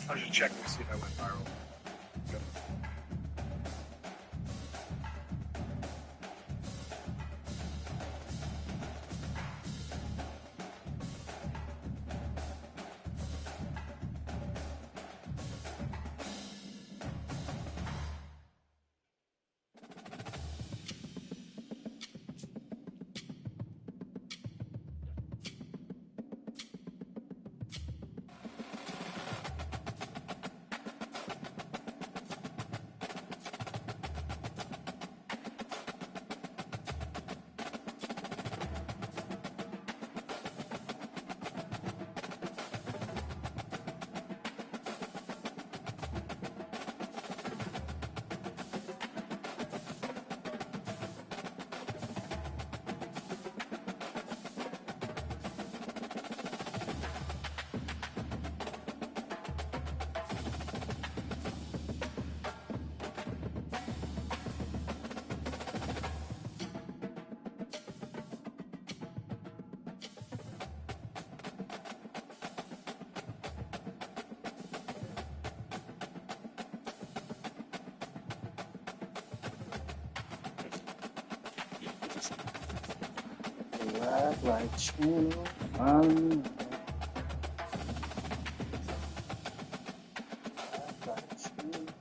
I was just checking to see if I went viral. Good. Black light channel. Black light channel.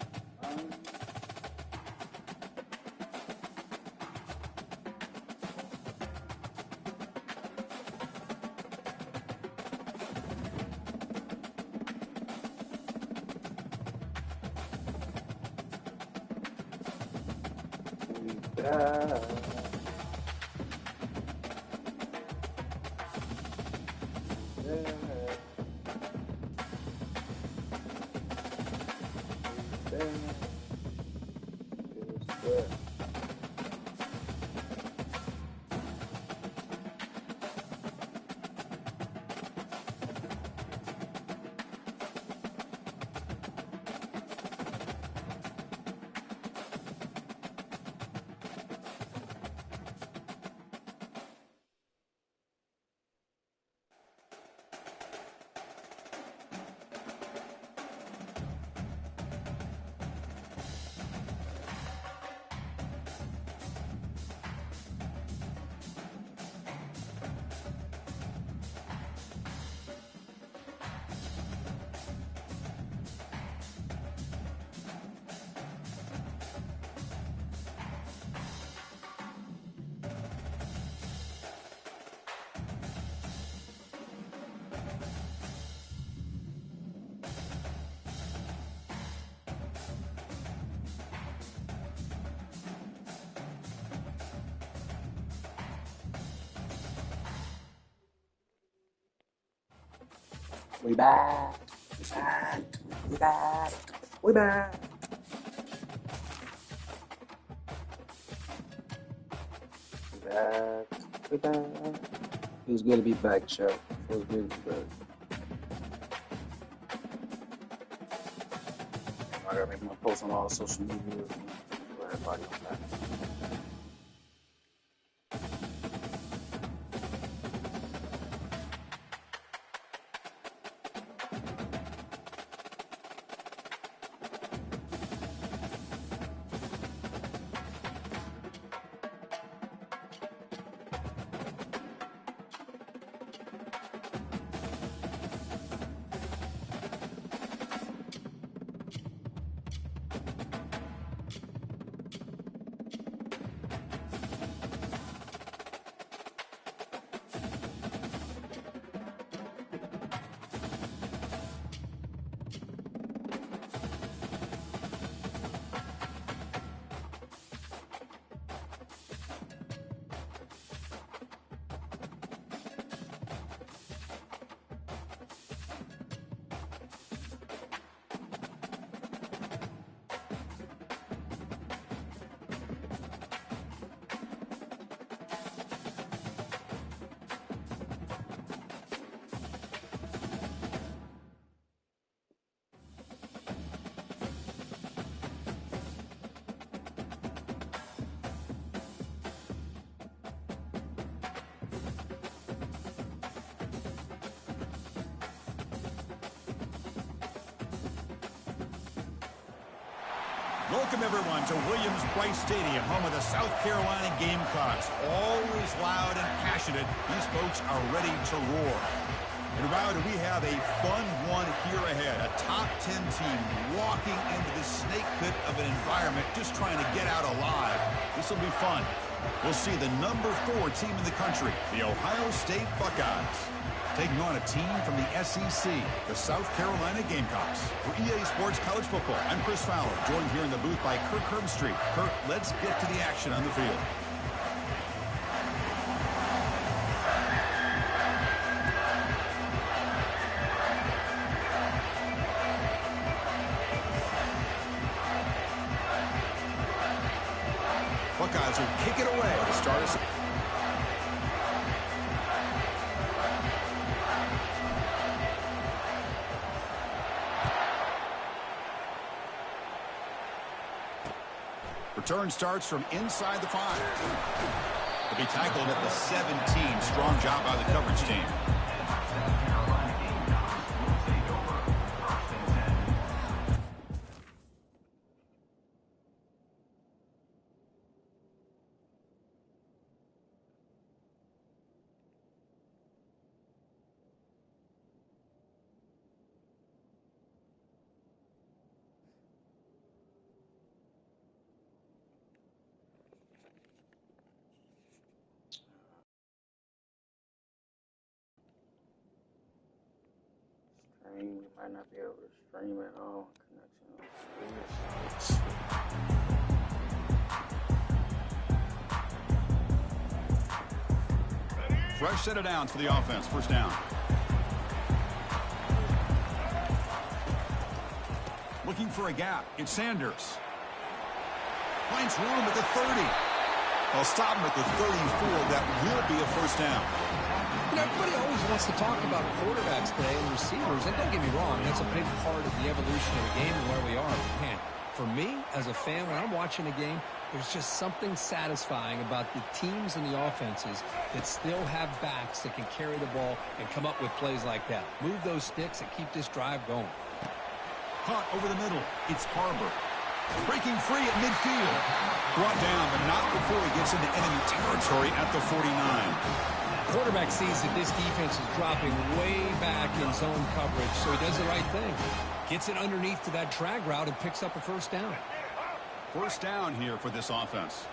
We back. We back. We back. We back. We back. We back. We back. Feels good to be back, Chuck. Feels good to be back. I gotta make my post on all social media. For everybody on that. Welcome, everyone, to Williams-Brice Stadium, home of the South Carolina Gamecocks. Always loud and passionate, these folks are ready to roar. And wow, do we have a fun one here ahead. A top 10 team walking into the snake pit of an environment, just trying to get out alive. This will be fun. We'll see the number 4 team in the country, the Ohio State Buckeyes, taking on a team from the SEC, the South Carolina Gamecocks. For EA Sports College Football, I'm Chris Fowler, joined here in the booth by Kirk Herbstreit. Kirk, let's get to the action on the field. Buckeyes will kick it away to start us. Return starts from inside the 5. To be tackled at the 17. Strong job by the coverage team. You might not be able to stream at all. Connection. Fresh set of downs for the offense. First down. Looking for a gap. It's Sanders. Finds room at the 30. They'll stop him at the 34. That will be a first down. You know, everybody always wants to talk about quarterbacks today and receivers, and don't get me wrong, that's a big part of the evolution of the game and where we are. Man, for me, as a fan, when I'm watching a game, there's just something satisfying about the teams and the offenses that still have backs that can carry the ball and come up with plays like that. Move those sticks and keep this drive going. Caught over the middle. It's Harbor. Breaking free at midfield. Brought down, but not before he gets into enemy territory at the 49. Quarterback sees that this defense is dropping way back in zone coverage, so he does the right thing. Gets it underneath to that drag route and picks up a first down. First down here for this offense.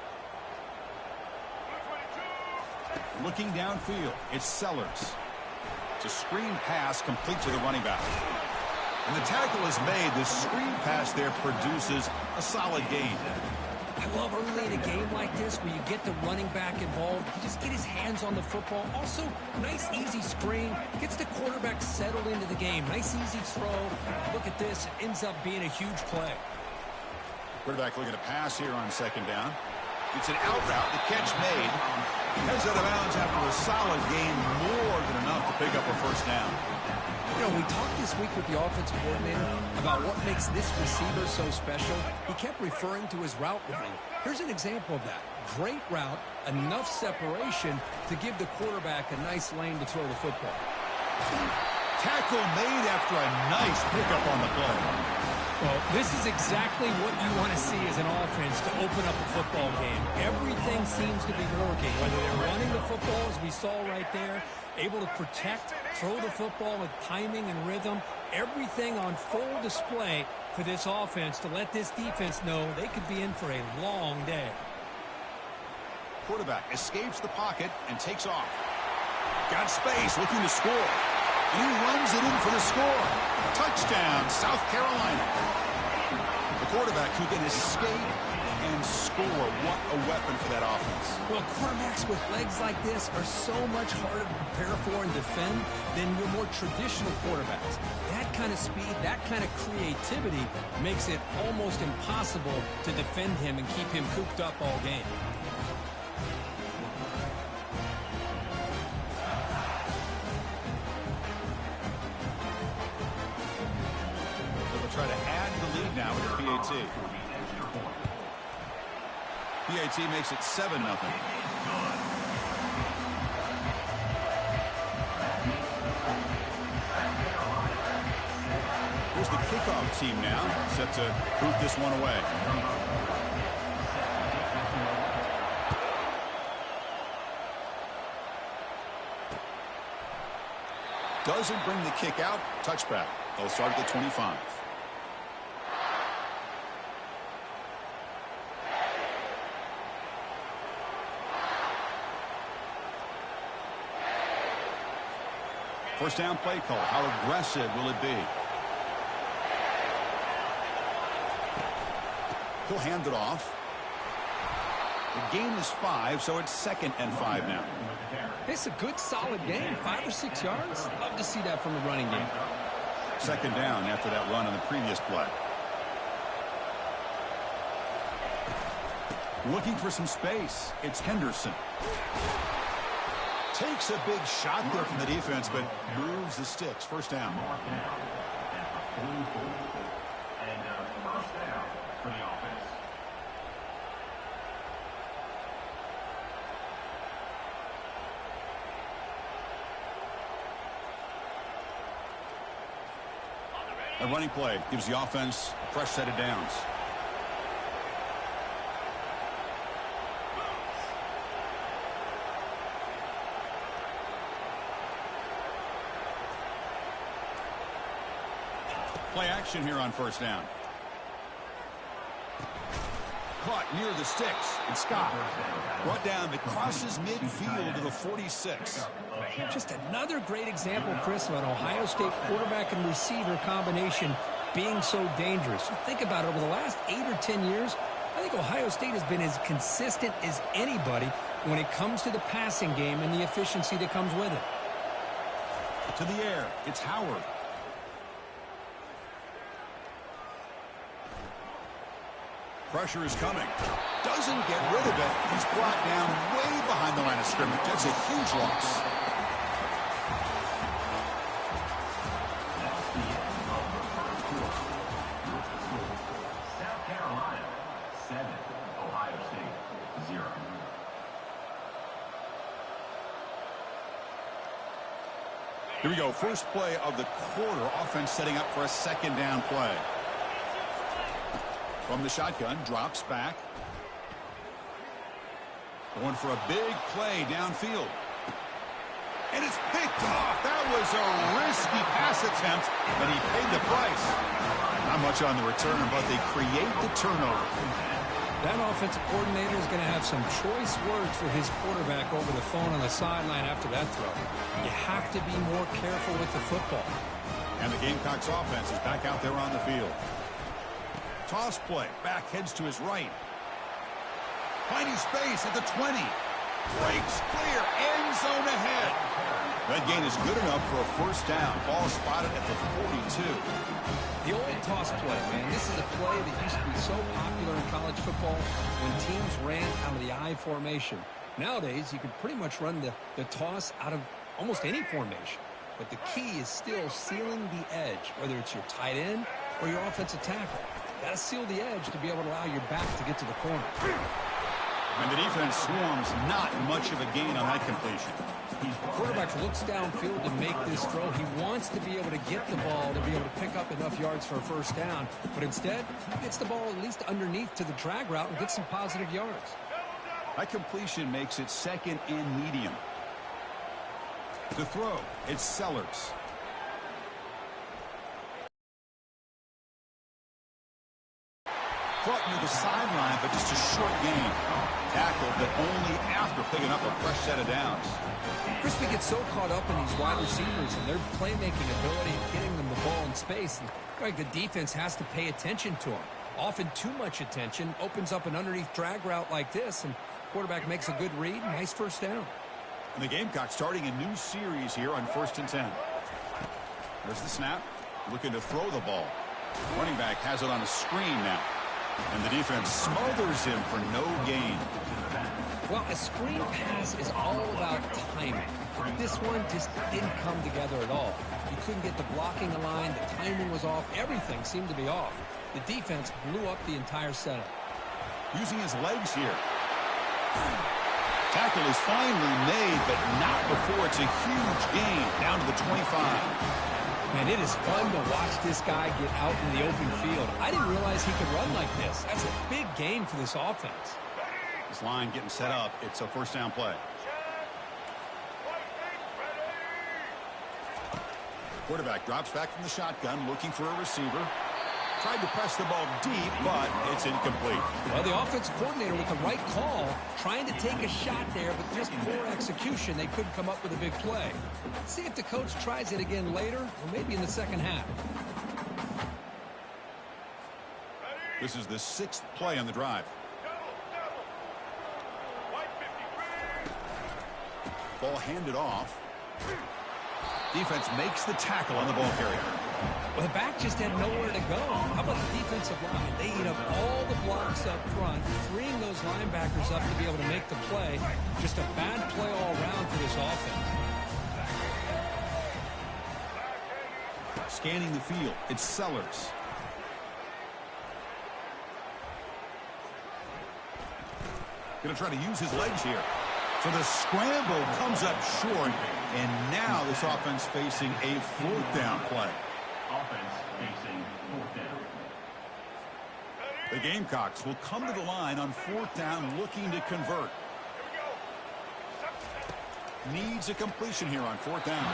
Looking downfield, it's Sellers. It's a screen pass complete to the running back. And the tackle is made. The screen pass there produces a solid gain. I love early in a game like this where you get the running back involved. You just get his hands on the football. Also, nice, easy screen. Gets the quarterback settled into the game. Nice, easy throw. Look at this. It ends up being a huge play. Quarterback looking to pass here on second down. It's an out route. The catch made. Heads out of bounds after a solid gain. More than enough to pick up a first down. You know, we talked this week with the offensive coordinator about what makes this receiver so special. He kept referring to his route running. Here's an example of that. Great route, enough separation to give the quarterback a nice lane to throw the football. Tackle made after a nice pickup on the play. Well, this is exactly what you want to see as an offense to open up a football game. Everything seems to be working, whether they're running the football, as we saw right there, able to protect, throw the football with timing and rhythm, everything on full display for this offense to let this defense know they could be in for a long day. Quarterback escapes the pocket and takes off. Got space, looking to score. And he runs it in for the score. Touchdown, South Carolina. The quarterback who can escape and score. What a weapon for that offense. Well, quarterbacks with legs like this are so much harder to prepare for and defend than your more traditional quarterbacks. That kind of speed, that kind of creativity makes it almost impossible to defend him and keep him cooped up all game. Try to add to the lead now with the PAT. PAT makes it 7-0. Here's the kickoff team now set to boot this one away. Doesn't bring the kick out. Touchback. They'll start at the 25. First down play call. How aggressive will it be? He'll hand it off. The gain is 5, so it's 2nd and 5 now. It's a good, solid game. 5 or 6 yards. Love to see that from the running game. 2nd down after that run on the previous play. Looking for some space. It's Henderson. Takes a big shot there from the defense, but moves the sticks. First down. And first down for the offense. A running play gives the offense a fresh set of downs. Play action here on first down. Caught near the sticks. And Scott brought down that crosses midfield to the 46. Just another great example, Chris, of an Ohio State quarterback and receiver combination being so dangerous. You think about it, over the last 8 or 10 years, I think Ohio State has been as consistent as anybody when it comes to the passing game and the efficiency that comes with it. To the air, it's Howard. Pressure is coming. Doesn't get rid of it. He's brought down way behind the line of scrimmage. That's a huge loss. South Carolina 7, Ohio State 0. Here we go. First play of the quarter. Offense setting up for a 2nd down play. From the shotgun, drops back. Going for a big play downfield. And it's picked off. That was a risky pass attempt, and he paid the price. Not much on the return, but they create the turnover. That offensive coordinator is going to have some choice words for his quarterback over the phone on the sideline after that throw. You have to be more careful with the football. And the Gamecocks offense is back out there on the field. Toss play. Back heads to his right. Finding space at the 20. Breaks clear. End zone ahead. That gain is good enough for a first down. Ball spotted at the 42. The old toss play, man. This is a play that used to be so popular in college football when teams ran out of the I formation. Nowadays, you can pretty much run the toss out of almost any formation. But the key is still sealing the edge, whether it's your tight end or your offensive tackle. Got to seal the edge to be able to allow your back to get to the corner. And the defense swarms not much of a gain on that completion. The quarterback looks downfield to make this throw. He wants to be able to get the ball to be able to pick up enough yards for a first down. But instead, he gets the ball at least underneath to the drag route and gets some positive yards. That completion makes it 2nd and medium. To throw, it's Sellers. Caught near the sideline, but just a short gain. Tackled, but only after picking up a fresh set of downs. Chris, we get so caught up in these wide receivers and their playmaking ability and getting them the ball in space. And, right, the defense has to pay attention to them. Often too much attention opens up an underneath drag route like this, and quarterback makes a good read. Nice first down. And the Gamecocks starting a new series here on 1st and 10. There's the snap. Looking to throw the ball. Running back has it on a screen now. And the defense smothers him for no gain. Well, a screen pass is all about timing. This one just didn't come together at all. You couldn't get the blocking aligned. The timing was off. Everything seemed to be off. The defense blew up the entire setup. Using his legs here. Tackle is finally made, but not before it's a huge gain down to the 25. Man, it is fun to watch this guy get out in the open field. I didn't realize he could run like this. That's a big gain for this offense. This line getting set up. It's a first down play. Quarterback drops back from the shotgun, looking for a receiver. Tried to press the ball deep, but it's incomplete. Well, the offensive coordinator with the right call, trying to take a shot there, but just poor execution. They couldn't come up with a big play. Let's see if the coach tries it again later, or maybe in the second half. This is the 6th play on the drive. Ball handed off. Defense makes the tackle on the ball carrier. Well, the back just had nowhere to go. How about the defensive line? They eat up all the blocks up front, freeing those linebackers up to be able to make the play. Just a bad play all around for this offense. Scanning the field, it's Sellers. Going to try to use his legs here. So the scramble comes up short, and now this offense facing a 4th down play. Offense facing 4th down. The Gamecocks will come to the line on 4th down, looking to convert. Needs a completion here on 4th down.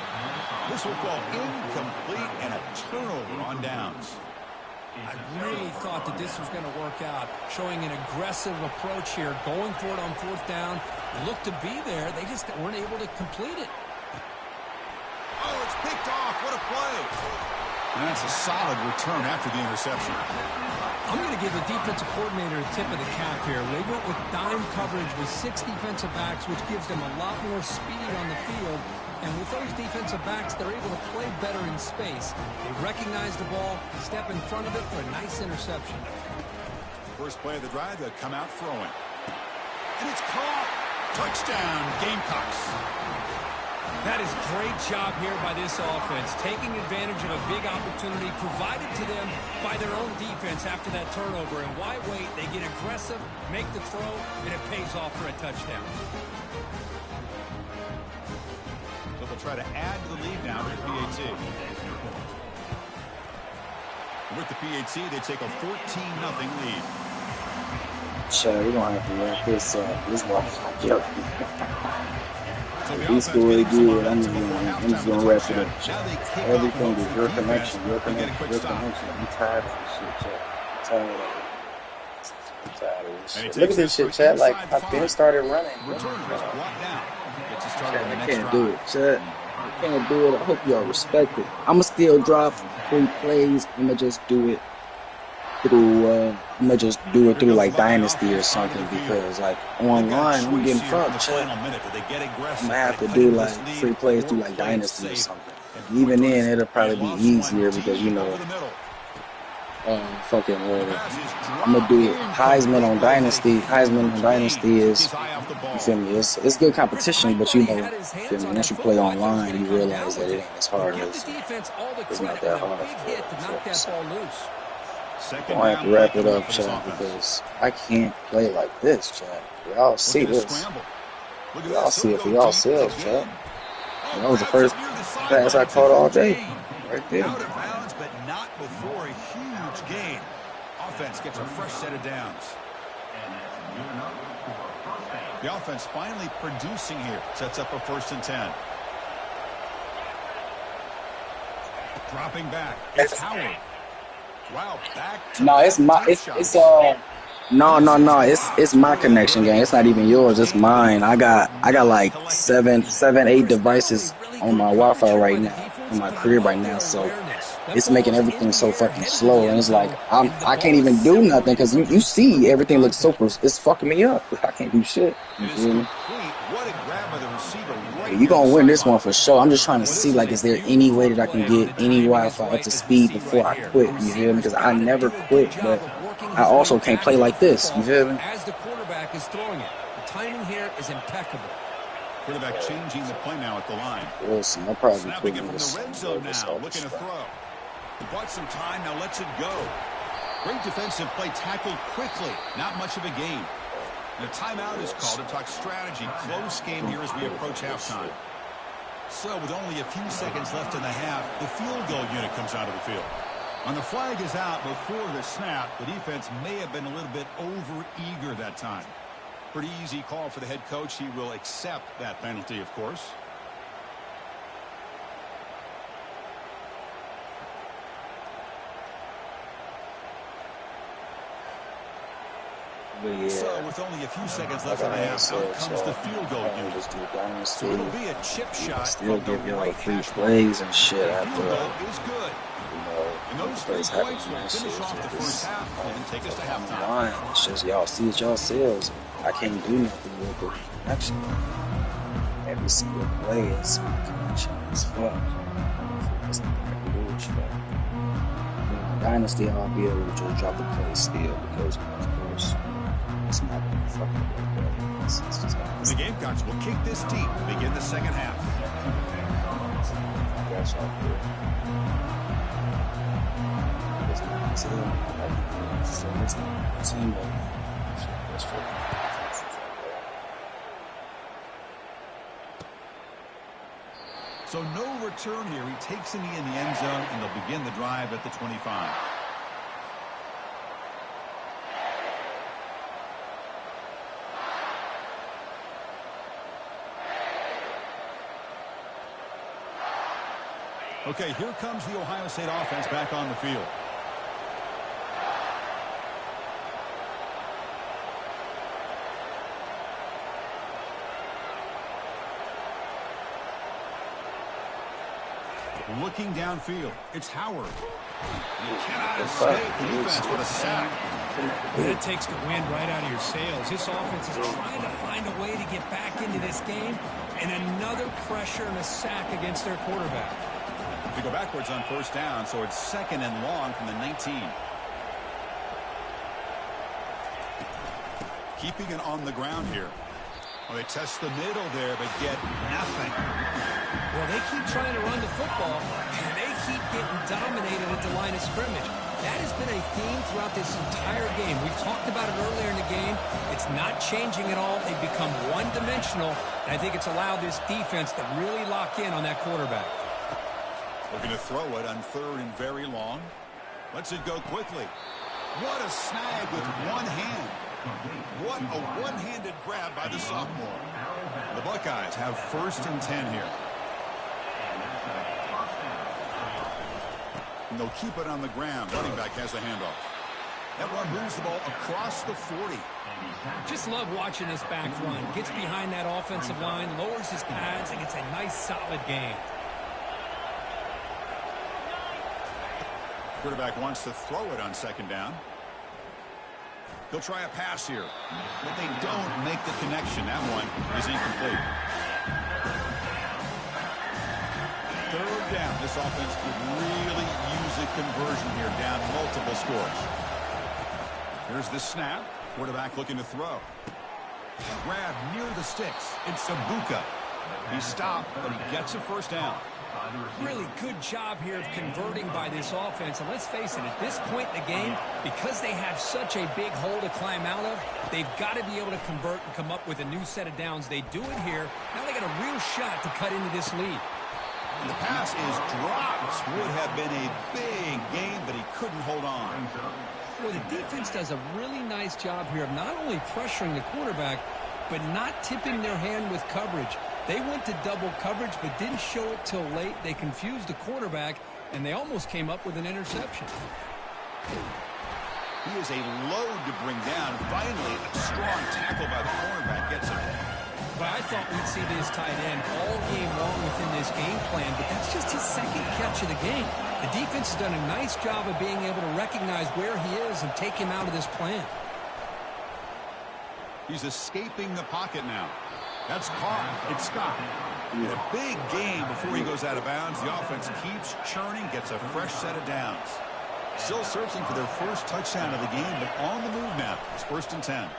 This will fall incomplete and a turnover on downs. I really thought that this was going to work out, showing an aggressive approach here, going for it on 4th down. It looked to be there. They just weren't able to complete it. Oh, it's picked off. What a play. And that's a solid return after the interception. I'm going to give the defensive coordinator a tip of the cap here. They went with dime coverage with 6 defensive backs, which gives them a lot more speed on the field. And with those defensive backs, they're able to play better in space. They recognize the ball, step in front of it for a nice interception. First play of the drive, they'll come out throwing. And it's caught. Touchdown, Gamecocks. That is great job here by this offense, taking advantage of a big opportunity provided to them by their own defense after that turnover. And why wait? They get aggressive, make the throw, and it pays off for a touchdown. So they'll try to add to the lead now with the PAT. With the PAT, they take a 14-0 lead. Sure, we're going to have to wrap this up. This was So he scored good. I'm just going to wrap it up. Everything is your connection. Your connection. Your connection. I'm tired of this shit, chat. I'm tired of it. I'm tired of this shit. Look at this shit, chat. Like, I've been started running. Chat, I can't do it, chat. I can't do it. I hope y'all respect it. I'm going to still drop 3 plays. I'm going to just do it through, like Dynasty or something, because like online I'm getting fucked, chat. I'm gonna have to do like 3 plays through like Dynasty or something. Even then it'll probably be easier because fucking whatever. I'm gonna do it. Heisman on Dynasty is, you feel me, it's good competition, but you feel me, once you play online you realize that it ain't as hard as it's not that hard. So I have to wrap it up, chat, because I can't play like this, chat. Y'all see this. Y'all see it for yourselves, chat. That was the first pass I caught all day. Right there. Out of bounds, but not before a huge gain. Offense gets a fresh set of downs. The offense finally producing here. Sets up a 1st and 10. Dropping back. It's Howard. Wow, no, it's my it's my connection, gang. It's not even yours, it's mine. I got like 8 devices on my Wi-Fi right now, in my crib right now, so it's making everything so fucking slow, and it's like I can't even do nothing because you see everything looks it's fucking me up. I can't do shit. You feel me? You gonna win this one for sure. I'm just trying to see, like, is there any way that I can get any Wi-Fi up to speed before I quit? You feel me? Because I never quit, but I also can't play like this. You feel me? As the quarterback is throwing it, the timing here is impeccable. Quarterback changing the play now at the line. Listen, I'll probably Snapping it from the red zone now, looking to throw. He bought some time, now lets it go. Great defensive play, tackled quickly. Not much of a gain. And a timeout is called to talk strategy. Close game here as we approach halftime. So with only a few seconds left in the half, the field goal unit comes out of the field. And the flag is out before the snap. The defense may have been a little bit over-eager that time. Pretty easy call for the head coach. He will accept that penalty, of course. Yeah. So with only a few seconds left in the half, out comes the field goal unit. So it'll be a chip shot. Still give y'all free plays and shit after. Field goal is good. And those 3 plays points happen, will man. finish off the first half and take us to halftime. It's just y'all see it yourselves. I can't do nothing with the connection. Every single play is connection as fuck. It's not gonna do what you got. Dynasty, I'll be able to just drop the play still because, of course, it's not gonna fuck with that. It's just The Gamecocks will kick this deep to begin the second half. that's all good. It's not team. So it's not team. That's true. So no return here. He takes it in the end zone, and they'll begin the drive at the 25. Okay, here comes the Ohio State offense back on the field. Looking downfield, it's Howard. You cannot escape the defense with a sack. That takes the wind right out of your sails. This offense is trying to find a way to get back into this game, and another pressure and a sack against their quarterback. We go backwards on first down, so it's 2nd and long from the 19. Keeping it on the ground here. Well, they test the middle there, but get nothing. Well, they keep trying to run the football, and they keep getting dominated at the line of scrimmage. That has been a theme throughout this entire game. We've talked about it earlier in the game. It's not changing at all. They've become one-dimensional, and I think it's allowed this defense to really lock in on that quarterback. Looking to throw it on 3rd and very long. Lets it go quickly. What a snag with one hand. What a one-handed grab by the sophomore. The Buckeyes have 1st and 10 here. And they'll keep it on the ground. Running back has the handoff. That one moves the ball across the 40. Just love watching this back run. Gets behind that offensive line, lowers his pads, and gets a nice, solid gain. Quarterback wants to throw it on 2nd down. He'll try a pass here, but they don't make the connection. That one is incomplete. 3rd down. This offense could really use a conversion here, down multiple scores. Here's the snap. Quarterback looking to throw. Grab near the sticks. It's Sabuka. He stopped, but he gets a 1st down. Really good job here of converting by this offense. And let's face it, at this point in the game, because they have such a big hole to climb out of, they've got to be able to convert and come up with a new set of downs. They do it here. Now they got a real shot to cut into this lead. And the pass is dropped. Would have been a big game, but he couldn't hold on. Well, the defense does a really nice job here of not only pressuring the quarterback, but not tipping their hand with coverage. They went to double coverage, but didn't show it till late. They confused the quarterback, and they almost came up with an interception. He is a load to bring down. Finally, a strong tackle by the cornerback gets him. But I thought we'd see this tight end all game long within this game plan, but that's just his 2nd catch of the game. The defense has done a nice job of being able to recognize where he is and take him out of this plan. He's escaping the pocket now. That's caught. It's Scott. In a big game before he goes out of bounds, the offense keeps churning, gets a fresh set of downs. Still searching for their 1st touchdown of the game, but on the move now. It's 1st and 10.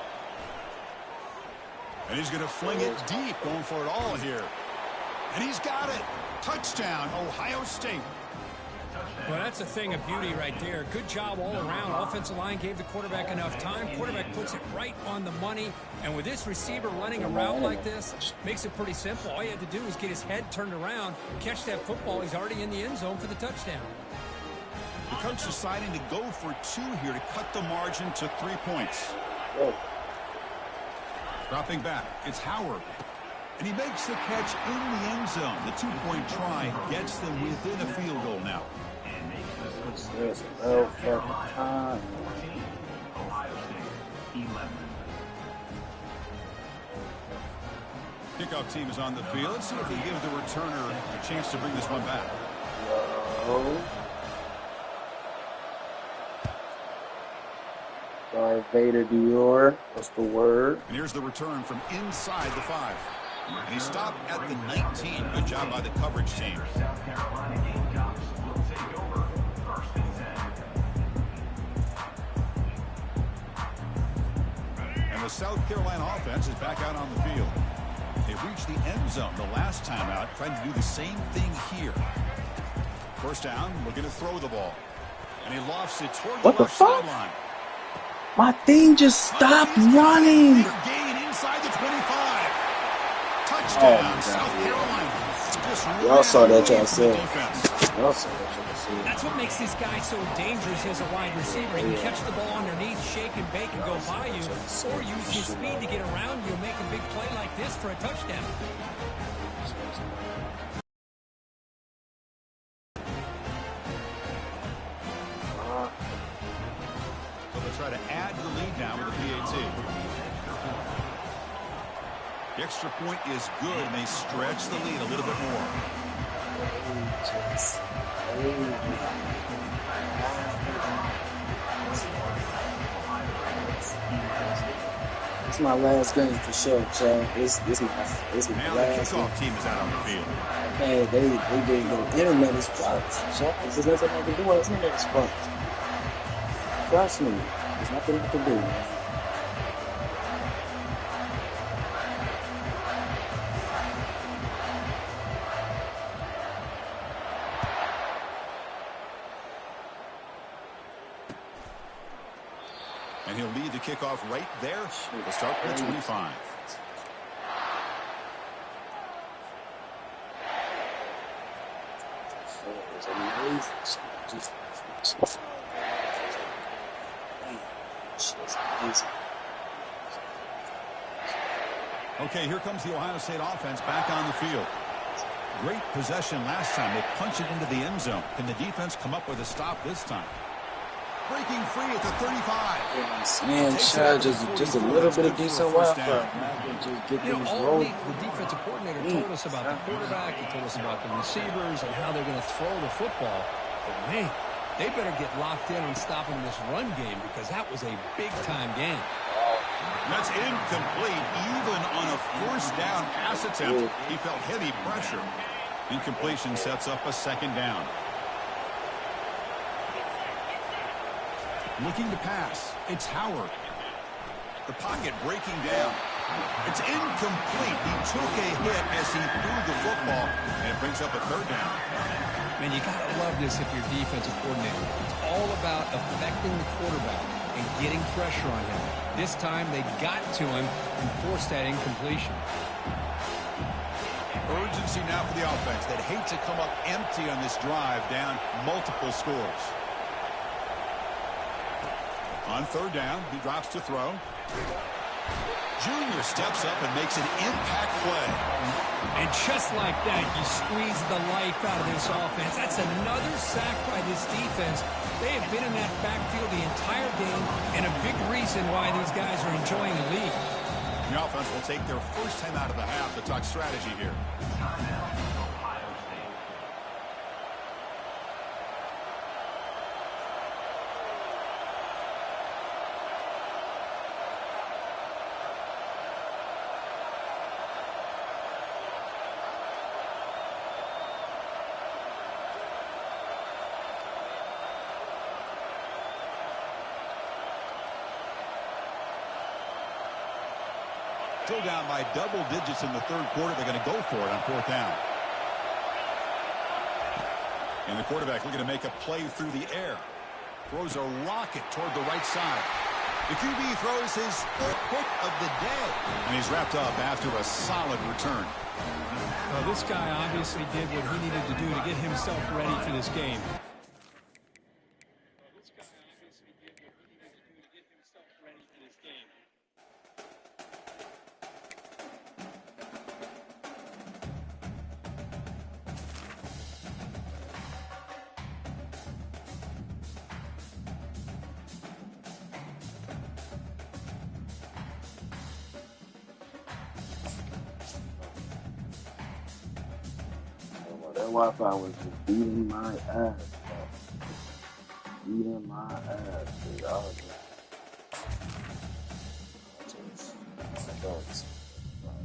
And he's going to fling it deep, going for it all here. And he's got it. Touchdown, Ohio State. Well, that's a thing of beauty right there. Good job all around. Offensive line gave the quarterback enough time. Quarterback puts it right on the money. And with this receiver running a route like this, makes it pretty simple. All you had to do was get his head turned around, catch that football. He's already in the end zone for the touchdown. The coach deciding to go for 2 here to cut the margin to 3 points. Dropping back, it's Howard. And he makes the catch in the end zone. The 2-point try gets them within a field goal now. There's no fucking time. Ohio State 11. Kickoff team is on the field. Let's see if they give the returner a chance to bring this one back. Darth Vader Dior. What's the word? And here's the return from inside the 5. And he stopped at the 19. Good job by the coverage team. South Carolina Gamecocks will take over 1st and 10. And the South Carolina offense is back out on the field. They reached the end zone the last time out, trying to do the same thing here. First down, looking to throw the ball. And he lofts it toward the left sideline. My thing just stopped running. Big gain inside the 25. Touchdown, South Carolina. Y'all saw that, y'all said. Y'all saw that, y'all said. That's what makes this guy so dangerous as a wide receiver. He can catch the ball underneath, shake and bake, and go by you, or use his speed to get around you and make a big play like this for a touchdown. So they'll try to add to the lead now with a PAT. The extra point is good, and they stretch the lead a little bit more. It's my last game for sure, so it's my Now the last game. kickoff team is out on the field. Man, they the internet is fucked. So there's nothing I can do. The internet is fucked. Trust me, there's nothing I can do, man. And he'll lead the kickoff right there. We'll start with 25. It's amazing. Just amazing. Okay, here comes the Ohio State offense back on the field. Great possession last time. They punch it into the end zone. Can the defense come up with a stop this time? Breaking free at the 35. Man, Chad, just a little bit of decent Wi-Fi. Just get things All rolling. week, the defensive coordinator told us about the quarterback. He told us about the receivers and how they're going to throw the football. But, man, they better get locked in on stopping this run game because that was a big-time game. That's incomplete. Even on a first down pass attempt, he felt heavy pressure. Incompletion sets up a second down. Looking to pass. It's Howard. The pocket breaking down. It's incomplete. He took a hit as he threw the football, and it brings up a third down. Man, you got to love this if you're defensive coordinator. It's all about affecting the quarterback and getting pressure on him. This time they got to him and forced that incompletion. Urgency now for the offense. They'd hate to come up empty on this drive, down multiple scores. On third down, he drops to throw. Junior steps up and makes an impact play. And just like that, you squeeze the life out of this offense. That's another sack by this defense. They have been in that backfield the entire game, and a big reason why these guys are enjoying the lead. The offense will take their first time out of the half to talk strategy here. Timeout, Ohio State. Still down by double digits in the third quarter. They're going to go for it on fourth down. And the quarterback looking to make a play through the air. Throws a rocket toward the right side. The QB throws his pick of the day. And he's wrapped up after a solid return. Well, this guy obviously did what he needed to do to get himself ready for this game. That Wi-Fi was just beating my ass, bro. Beating my ass, dude. I was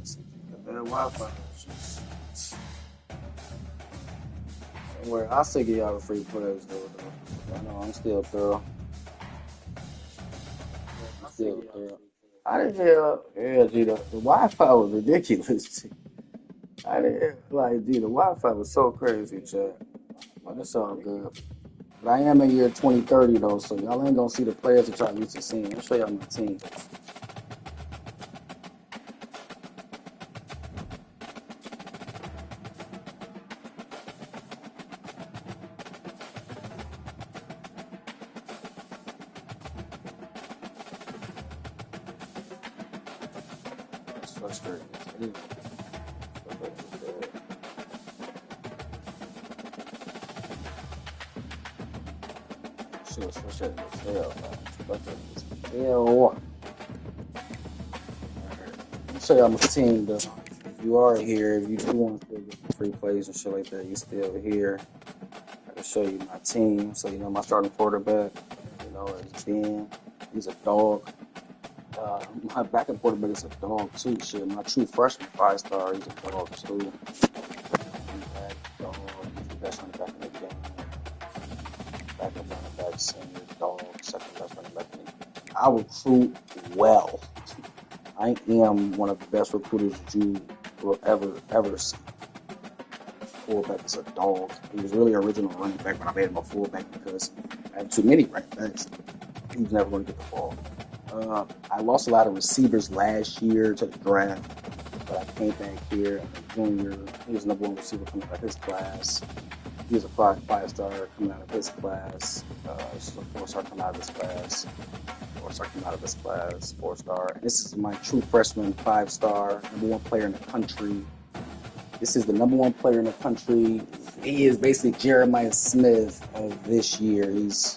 just, that Wi-Fi was just. Don't worry, I'll still give y'all the free plays, though. I know I'm still thorough. I didn't hear, yeah, G, the Wi-Fi was ridiculous. I didn't like, G, the Wi-Fi was so crazy, Chad. But it's all good. But I am in year 2030 though, so y'all ain't gonna see the players that y'all used to seeing. I'll show y'all my team. It's frustrating. Show y'all my team though. If you are here, if you do want to get free plays and shit like that, you still here. I can show you my team. So you know my starting quarterback, you know, is Ben. He's a dog. My backup quarterback is a dog too. Shit, my true freshman 5-star, he's a dog too. He's the best running back in the game. Backup running back, senior dog, second best running back in the game. I recruit well. I am one of the best recruiters you will ever see. Fullback is a dog. He was really original running back, but I made him a fullback because I have too many running backs. He was never going to get the ball. I lost a lot of receivers last year to the draft, but I came back here as a junior. He was the number one receiver coming out of his class. He was a 5-star coming out of his class. Just a 4-star coming out of his class. 4-star coming out of this class, 4-star. And this is my true freshman 5-star, number one player in the country. This is the number one player in the country. He is basically Jeremiah Smith of this year. His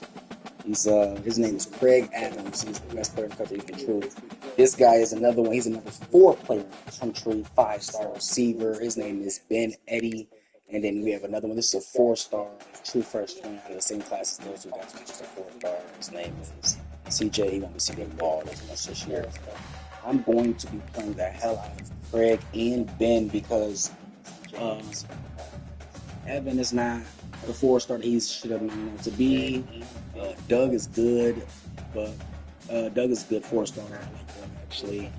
name is Craig Adams. He's the best player in the country, you can truly. This guy is another one. He's a number 4 player in the country, 5-star receiver. His name is Ben Eddy. And then we have another one. This is a 4-star true freshman out of the same class as those two guys. Just a 4-star. His name is CJ. He won't be seeing the ball as much this year. I'm going to be playing the hell out of Craig and Ben because Evan is not the 4-star he should have been able to be. Doug is good, but Doug is a good 4-star. I like Doug actually.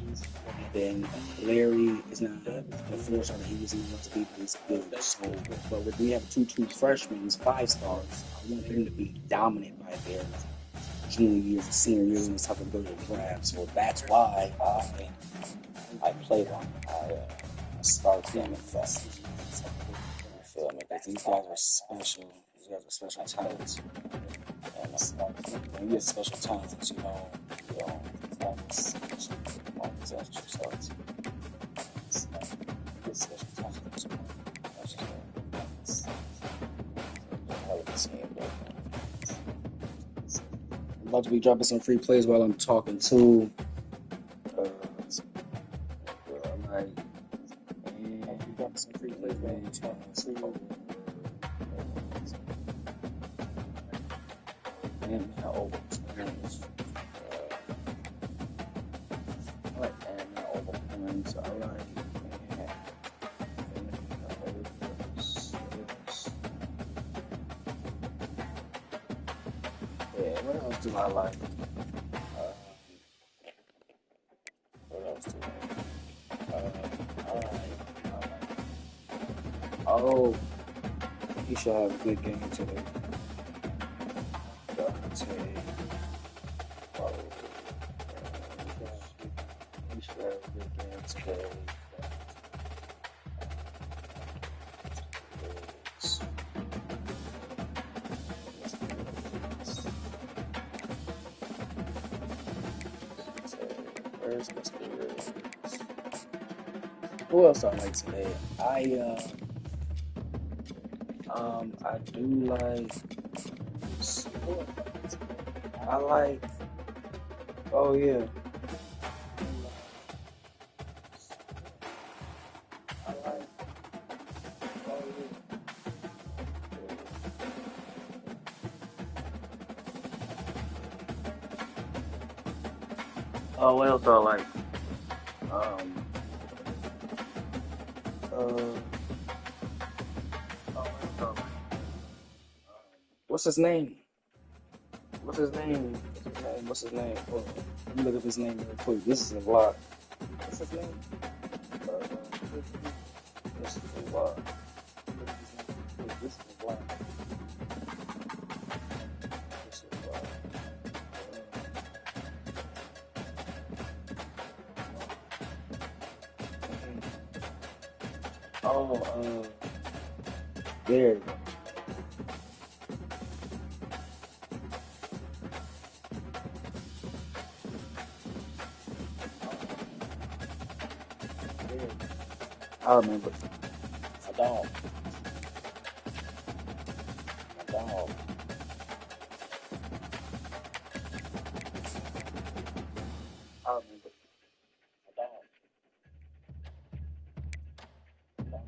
Then Larry is not the 4-star that he was able to be, but he's good. So, but we have two freshmen, 5-stars. I want them to be dominant by their junior years and senior years, and it's have to go to the draft. So that's why I play them. I start them in fast. You feel me? Because these guys are special. These guys are special talents. And when you get special talents, you know, it's extra starts. It's special talents. I'm about to be dropping some free plays while I'm talking too. Dropping some free plays while I'm talking too. And over. I like and over points. I like what else do I like? What else do I like? Oh, we should have a good game today. We should have a good game today. Who else I like today? I do like. I like. Oh yeah. I like. Oh yeah. Oh, what else do I like? What's his name? What's his name? What's his name? Hold on. Let me look up his name real quick. This is a lot. What's his name? This is a lot. This is a lot. This is a lot. There you go. I remember. A dog. A dog. I remember. A dog. A dog.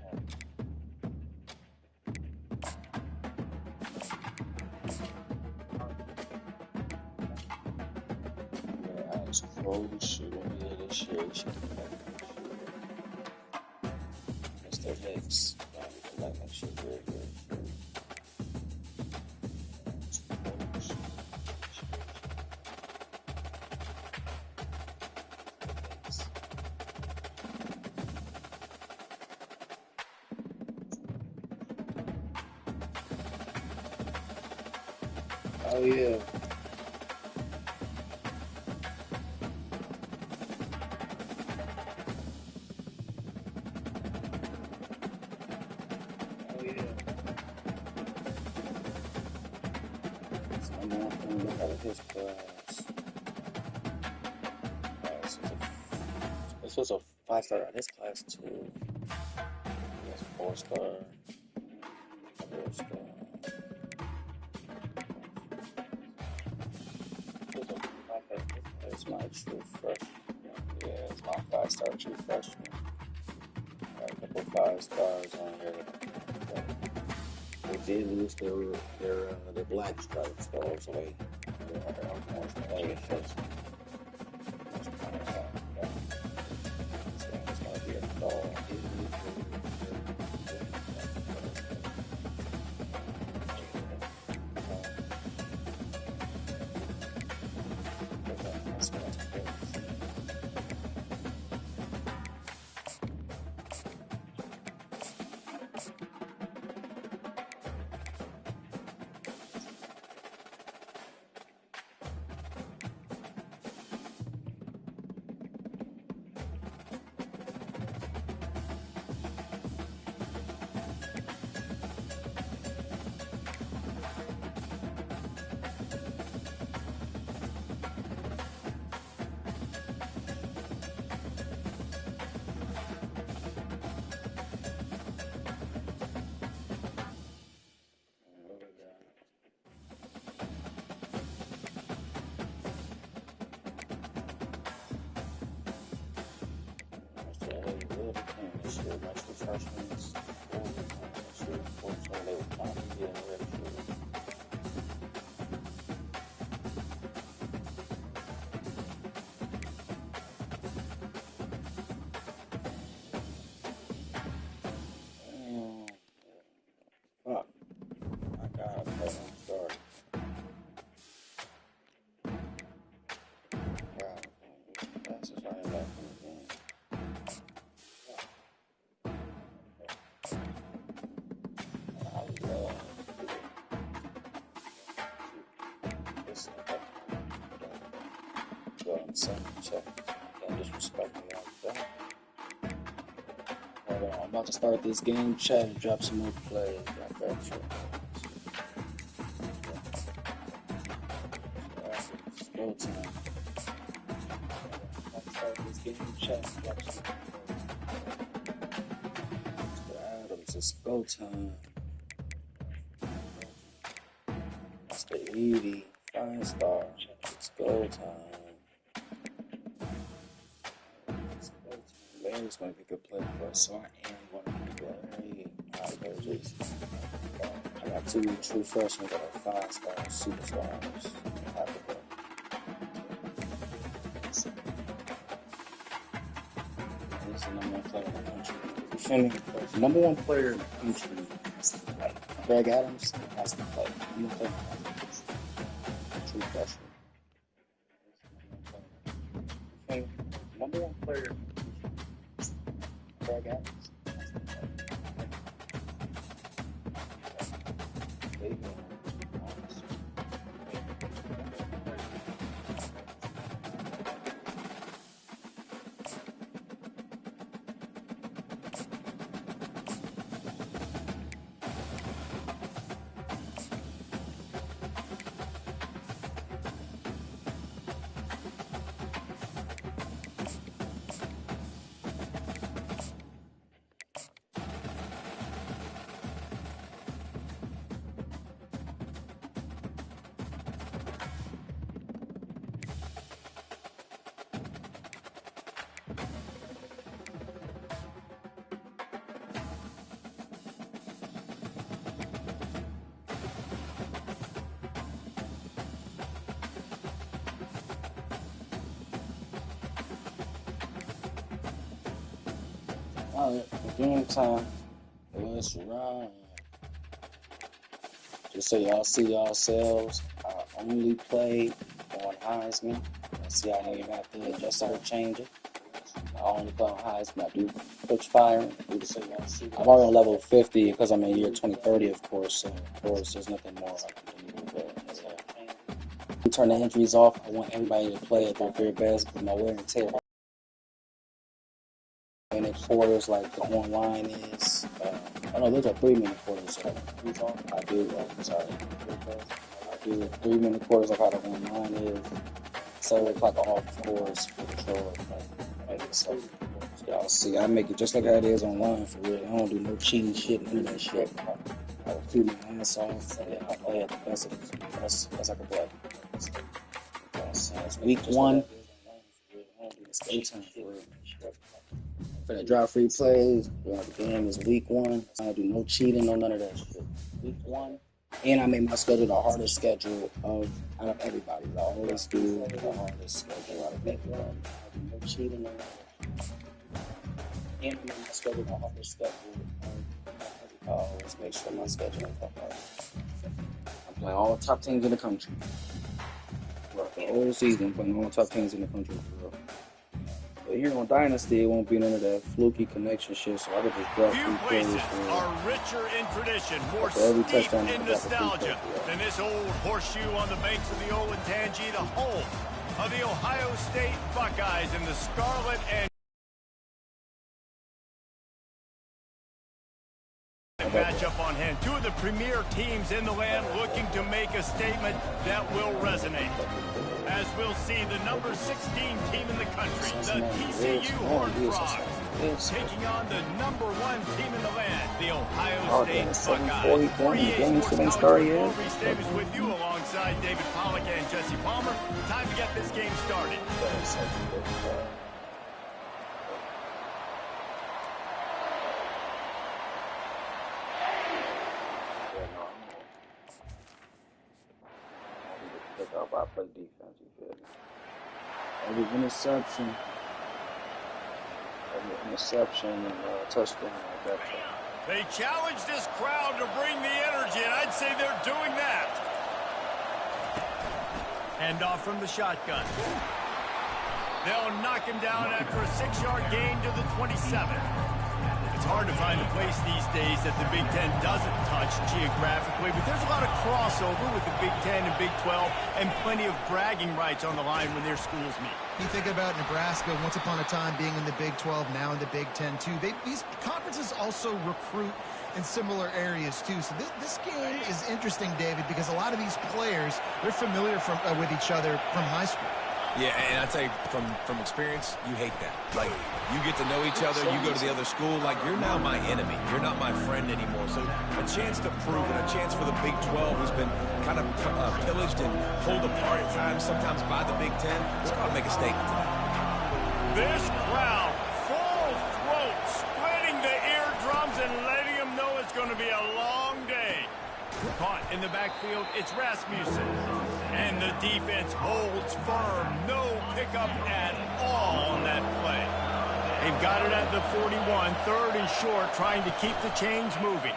Yeah, I was close shooting this year. You should do that. Mr. Hicks. Like that shit very good. Oh yeah. Oh yeah. So I'm going to look at his class. This was a 5-star. This class too. This 4-star. 4-star. It's my true freshman. Yeah, it's my 5-star true freshman. Got a couple 5 stars on here. They did lose their black stripe stars, so they're almost first. So it's gonna be a dog. Fuck. My God, I'm sorry. Wow. That's just right left in the game. Check. Don't disrespect me like that. Hold on, I'm about to start this game chat. Drop some more plays. It's go time. I'm about to start this game chat. Drop some more plays. Adams, it's go time. That's the Edie. 5-star. It's go time. Larry's going to be a good player for us, so I am going to be Larry. I got 2 true freshmen that are 5-star superstars. He's the number 1 player in the country. You feel me? The number 1 player in the country is like Greg Adams has to play. Number 1 player in the country. True freshman. Number 1 player. Greg Adams. Alright, game time. Let's run. Just so y'all see yourselves, I only played on Heisman. See, I didn't even have to adjust or change it. I only play on Heisman. I do coach firing. I'm already on level 50 because I'm in year 2030, of course. So, of course, there's nothing more I can do. But turn the injuries off. I want everybody to play at their very best with my wear and tear. Minute quarters like the online is. I know those are 3-minute quarters. So I do. I do 3-minute quarters like how the online is. 7 o'clock off course for control. So y'all see, I make it just like how it is online for real. I don't do no cheating shit, none of that shit. I keep my ass off. I play at the best I can play. It's week 1. It's game time for real. For the drop free plays, the game is week 1. I don't do no cheating, no none of that shit. Week 1. And I make my schedule the hardest schedule out of everybody. I always do the hardest schedule out of everybody. I do no cheating, no none of that. And I make my schedule the hardest schedule of everybody. I always make sure my schedule is the hardest. I'm playing all the top teams in the country. For the whole season, I'm playing all the top teams in the country. But here on Dynasty, it won't be none of that fluky connection shit, so I could just drop few plays places are richer in tradition, more every steep touchdown in nostalgia than this old horseshoe on the banks of the Olentangy, the home of the Ohio State Buckeyes in the scarlet and matchup on hand. 2 of the premier teams in the land looking to make a statement that will resonate. As we'll see, the number 16 team in the country, the TCU Horned Frogs, taking on the number 1 team in the land, the Ohio State Buckeyes. 48 games started yet. Davis with you alongside David Pollack and Jesse Palmer. Time to get this game started. I play defense, you feel me? Every interception and touchdown, I got you. They challenge this crowd to bring the energy, and I'd say they're doing that. Hand off from the shotgun. They'll knock him down after a 6-yard gain to the 27. It's hard to find a place these days that the Big Ten doesn't touch geographically, but there's a lot of crossover with the Big Ten and Big 12 and plenty of bragging rights on the line when their schools meet. You think about Nebraska, once upon a time being in the Big 12, now in the Big 10 too. These conferences also recruit in similar areas too. So this game is interesting, David, because a lot of these players, they're familiar with each other from high school. Yeah, and I tell you, from experience, you hate that. Like, you get to know each other, you go to the other school, like, you're now my enemy. You're not my friend anymore. So a chance to prove it, a chance for the Big 12, who's been kind of pillaged and pulled apart at times, sometimes by the Big 10. Let's go out and make a statement tonight. This crowd, full throat, splitting the eardrums and letting them know it's going to be a long day. Caught in the backfield, it's Rasmussen. And the defense holds firm. No pickup at all on that play. They've got it at the 41. Third and short, trying to keep the chains moving.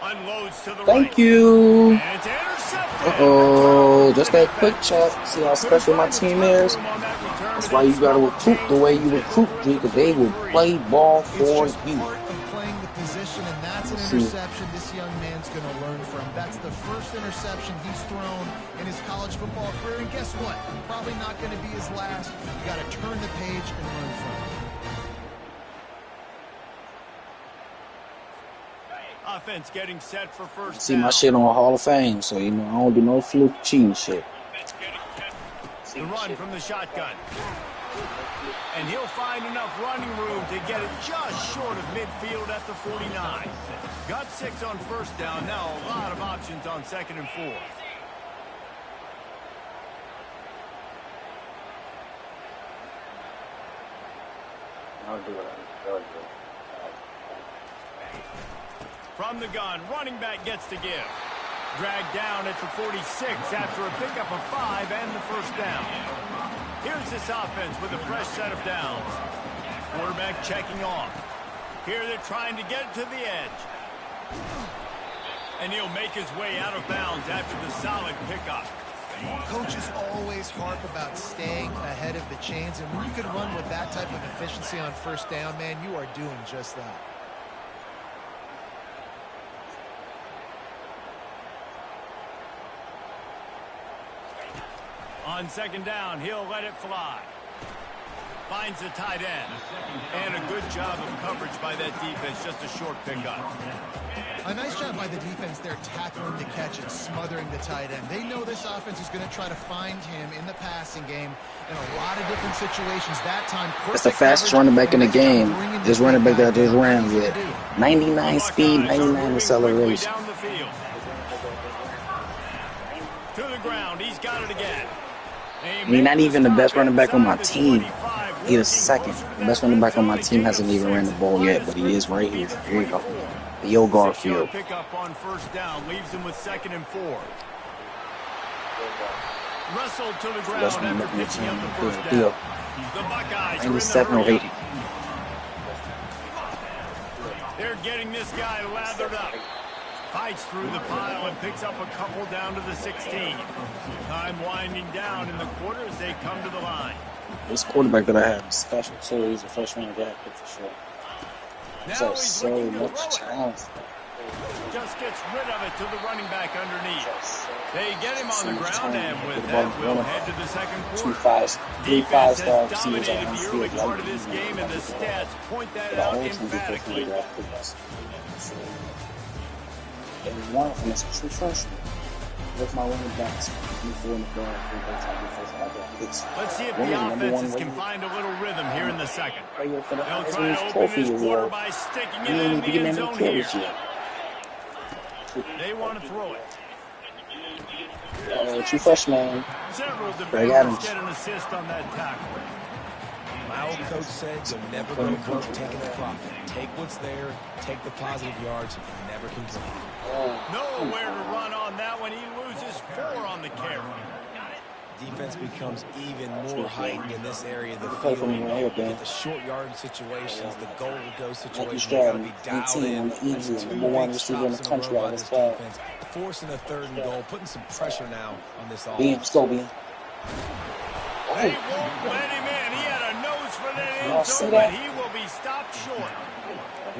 Unloads to the right. Thank you. And it's intercepted. Uh-oh. Just that quick check. See how special my team is? That's why you got to recruit the way you recruit, because they will play ball for you. And that's an interception this young man's going to learn from. That's the first interception he's thrown in his college football career. And guess what? Probably not going to be his last. You got to turn the page and learn from it. Offense getting set for first See down. my shit on Hall of Fame, so you know I don't do no fluke cheating shit. The run from the shotgun. And he'll find enough running room to get it just short of midfield at the 49. Got 6 on first down. Now a lot of options on 2nd and 4. I'll do it. From the gun, running back gets to give. Dragged down at the 46 after a pickup of 5 and the first down. Here's this offense with a fresh set of downs. Quarterback checking off. Here they're trying to get to the edge. And he'll make his way out of bounds after the solid pickup. Coaches always harp about staying ahead of the chains, and when you can run with that type of efficiency on first down, man, you are doing just that. On 2nd down, he'll let it fly. Finds the tight end. And a good job of coverage by that defense. Just a short pickup. A nice job by the defense there, tackling the catch and smothering the tight end. They know this offense is going to try to find him in the passing game in a lot of different situations. That time, that's the fastest running back in the game. This running back that I just ran with 99 speed, 99 acceleration. To the ground, he's got it again. I mean, not even the best running back on my team. He's second. The best running back on my team hasn't even ran the ball yet, but he is right here. Here we go. Theo Garfield. Pick up on first down, leaves him with 2nd and 4. Wrestled to the ground after picking up the first down. The Buckeyes are in the hurry. They're getting this guy lathered up. Fights through the pile and picks up a couple down to the 16. Time winding down in the quarter as they come to the line. This quarterback that I have is special, too. He's a first round draft pick for sure. Now he's so much talent. Just gets rid of it to the running back underneath. They get him on the ground, and with that, we'll head to the second quarter. 3 5-star Defense has receivers dominated on the the early field. part of this game, and the stats point that out emphatically. And one of them is a true freshman. With my running backs, let's see if the offenses can find a little rhythm here in the second. They'll try to open this quarter by sticking it in the end zone here. They want to throw it. True freshman. Several defenders get an assist on that tackle. My old coach said you'll never go broke taking the profit. Take what's there, take the positive yards, and never complain. Nowhere to run on that one. He loses 4 on the carry. Defense becomes even more heightened in this area of the field. You get the short yard situations, the goal to go situations. You've got to be dialed in. That's 2 big stops in a row by this defense. Forcing a 3rd and goal, putting some pressure now on this offense. They won't let him in. He had a nose for that end zone, but he will be stopped short.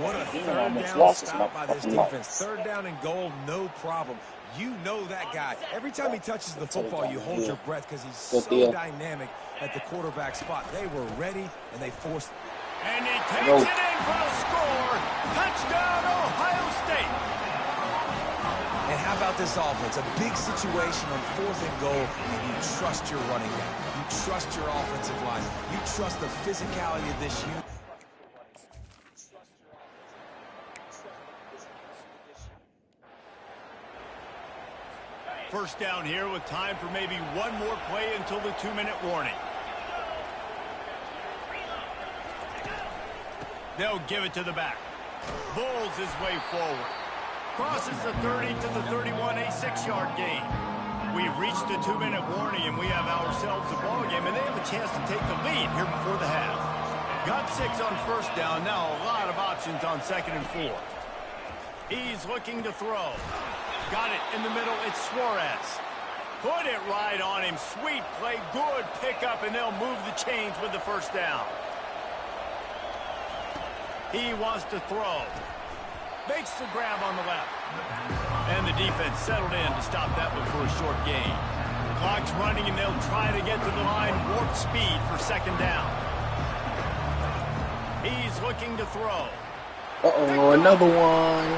What a He third almost down lost his stop by this motherfucking defense. life. 3rd down and goal, no problem. You know that guy. Every time he touches the football, you hold your breath because he's so dynamic at the quarterback spot. They were ready, and they forced. And he takes it in for the score. Touchdown, Ohio State. And how about this offense? A big situation on 4th and goal, and you trust your running back. You trust your offensive line. You trust the physicality of this unit. First down here with time for maybe one more play until the 2-minute warning. They'll give it to the back. Bulls his way forward. Crosses the 30 to the 31, a 6-yard gain. We've reached the 2-minute warning, and we have ourselves a ball game, and they have a chance to take the lead here before the half. Got 6 on first down. Now a lot of options on 2nd and 4. He's looking to throw. Got it in the middle. It's Suarez. Put it right on him. Sweet play. Good pickup, and they'll move the chains with the first down. He wants to throw. Makes the grab on the left. And the defense settled in to stop that one for a short gain. Clock's running, and they'll try to get to the line. Warp speed for 2nd down. He's looking to throw. Uh-oh, another one.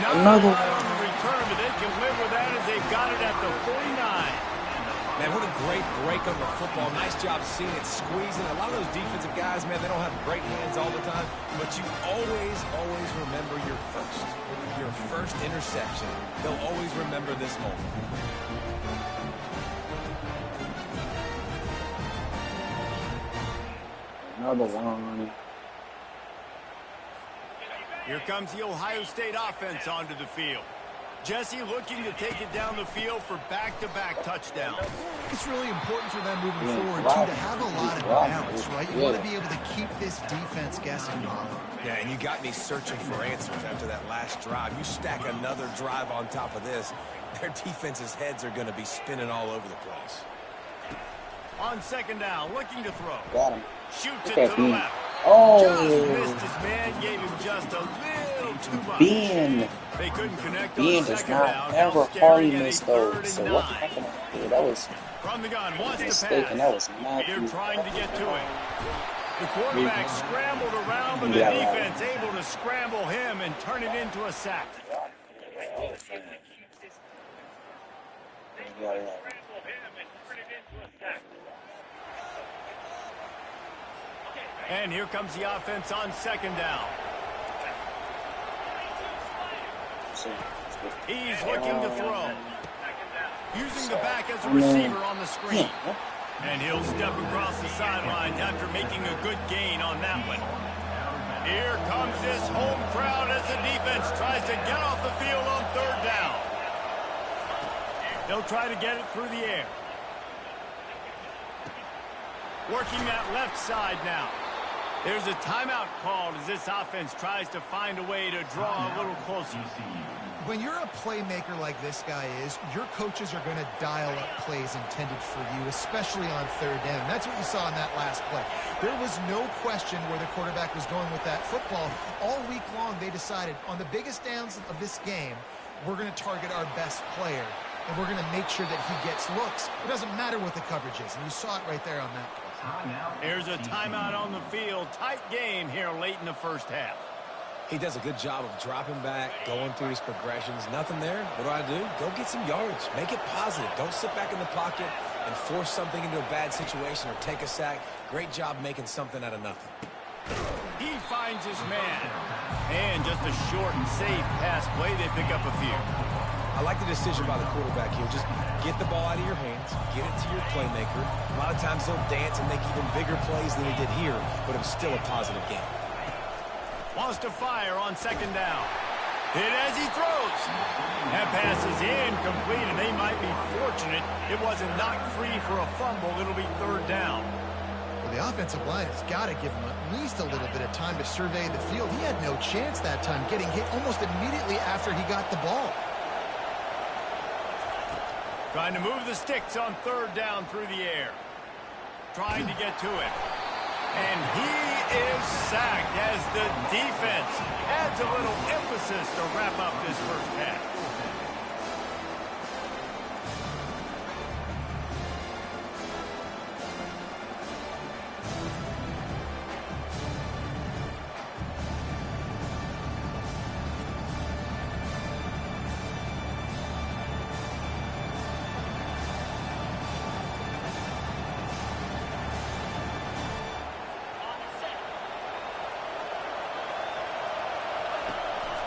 Another one. On the return, but they can live with that as they've got it at the 49. Man, what a great break on the football. Nice job seeing it squeezing. A lot of those defensive guys, man, they don't have great hands all the time, but you always remember your first interception. They'll always remember this moment. Another one. Here comes the Ohio State offense onto the field. Jesse looking to take it down the field for back-to-back touchdowns. It's really important for them moving forward, too, to have a lot of balance, right? You want to be able to keep this defense guessing. Yeah, and you got me searching for answers after that last drive. You stack another drive on top of this, their defense's heads are going to be spinning all over the place. On 2nd down, looking to throw. Got him. Shoots it to the left. Oh. Just missed his man, gave him just a little too much. Ben. They couldn't connect on Ben does 2nd not down. ever hardly miss those. So what 9. happened here? That was From the gun, a wants to mistake, pass. and that was not They're good. trying to get to him. The quarterback scrambled around, but the defense able to scramble him and turn it into a sack. And here comes the offense on 2nd down. He's looking to throw. Using the back as a receiver on the screen. And he'll step across the sidelines after making a good gain on that one. Here comes this home crowd as the defense tries to get off the field on 3rd down. They'll try to get it through the air. Working that left side now. There's a timeout called as this offense tries to find a way to draw a little closer. When you're a playmaker like this guy is, your coaches are going to dial up plays intended for you, especially on 3rd down. That's what you saw in that last play. There was no question where the quarterback was going with that football. All week long, they decided on the biggest downs of this game, we're going to target our best player, and we're going to make sure that he gets looks. It doesn't matter what the coverage is, and you saw it right there on that play. There's a timeout on the field. Tight game here late in the first half. He does a good job of dropping back, going through his progressions. Nothing there. What do? Go get some yardage. Make it positive. Don't sit back in the pocket and force something into a bad situation or take a sack. Great job making something out of nothing. He finds his man. And just a short and safe pass play. They pick up a few. I like the decision by the quarterback here. Just get the ball out of your hands, get it to your playmaker. A lot of times they'll dance and make even bigger plays than he did here, but it was still a positive game. Wants to fire on 2nd down. Hit as he throws. That pass is incomplete, and they might be fortunate it wasn't knocked free for a fumble. It'll be 3rd down. Well, the offensive line has got to give him at least a little bit of time to survey the field. He had no chance that time, getting hit almost immediately after he got the ball. Trying to move the sticks on 3rd down through the air. Trying to get to it. And he is sacked as the defense adds a little emphasis to wrap up this first half.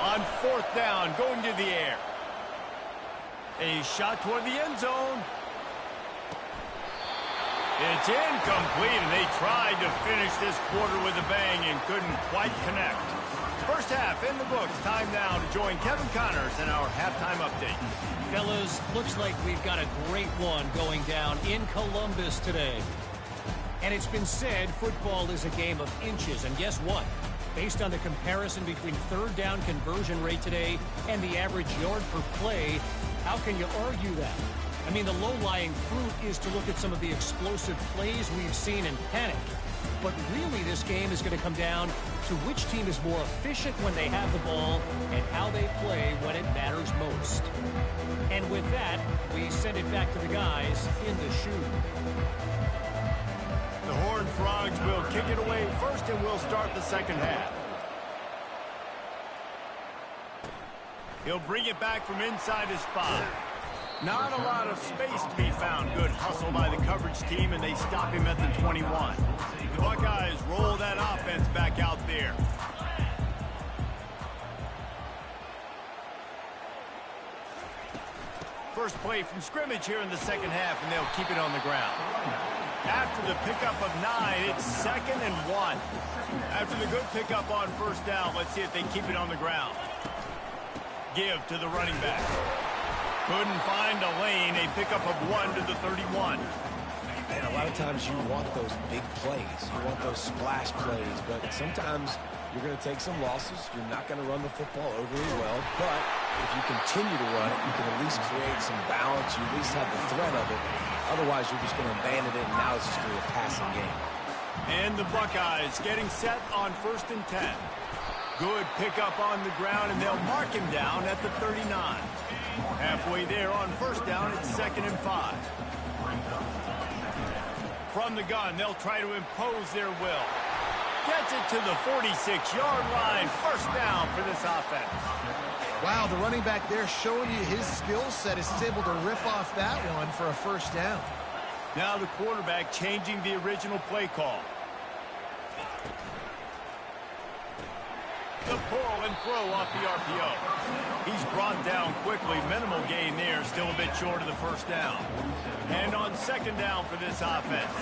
On fourth down, going to the air. A shot toward the end zone. It's incomplete, and they tried to finish this quarter with a bang and couldn't quite connect. First half in the books. Time now to join Kevin Connors in our halftime update. Fellas, looks like we've got a great one going down in Columbus today. And it's been said football is a game of inches, and guess what? Based on the comparison between third down conversion rate today and the average yard per play, how can you argue that? I mean, the low-lying fruit is to look at some of the explosive plays we've seen and panic. But really, this game is going to come down to which team is more efficient when they have the ball and how they play when it matters most. And with that, we send it back to the guys in the chute. The Horned Frogs will kick it away first, and we'll start the second half. He'll bring it back from inside his 5. Not a lot of space to be found. Good hustle by the coverage team, and they stop him at the 21. The Buckeyes roll that offense back out there. First play from scrimmage here in the second half, and they'll keep it on the ground. After the pickup of 9, it's 2nd and 1. After the good pickup on first down, let's see if they keep it on the ground. Give to the running back. Couldn't find a lane. A pickup of 1 to the 31. Man, a lot of times you want those big plays. You want those splash plays, but sometimes you're going to take some losses. You're not going to run the football overly well, but if you continue to run it, you can at least create some balance. You at least have the threat of it. Otherwise, you're just going to abandon it, and now it's just going to be a passing game. And the Buckeyes getting set on 1st and 10. Good pickup on the ground, and they'll mark him down at the 39. Halfway there on first down, it's 2nd and 5. From the gun, they'll try to impose their will. Gets it to the 46-yard line. First down for this offense. Wow, the running back there showing you his skill set as he's able to riff off that one for a first down. Now the quarterback changing the original play call. The pull and throw off the RPO. He's brought down quickly. Minimal gain there. Still a bit short of the first down. And on 2nd down for this offense,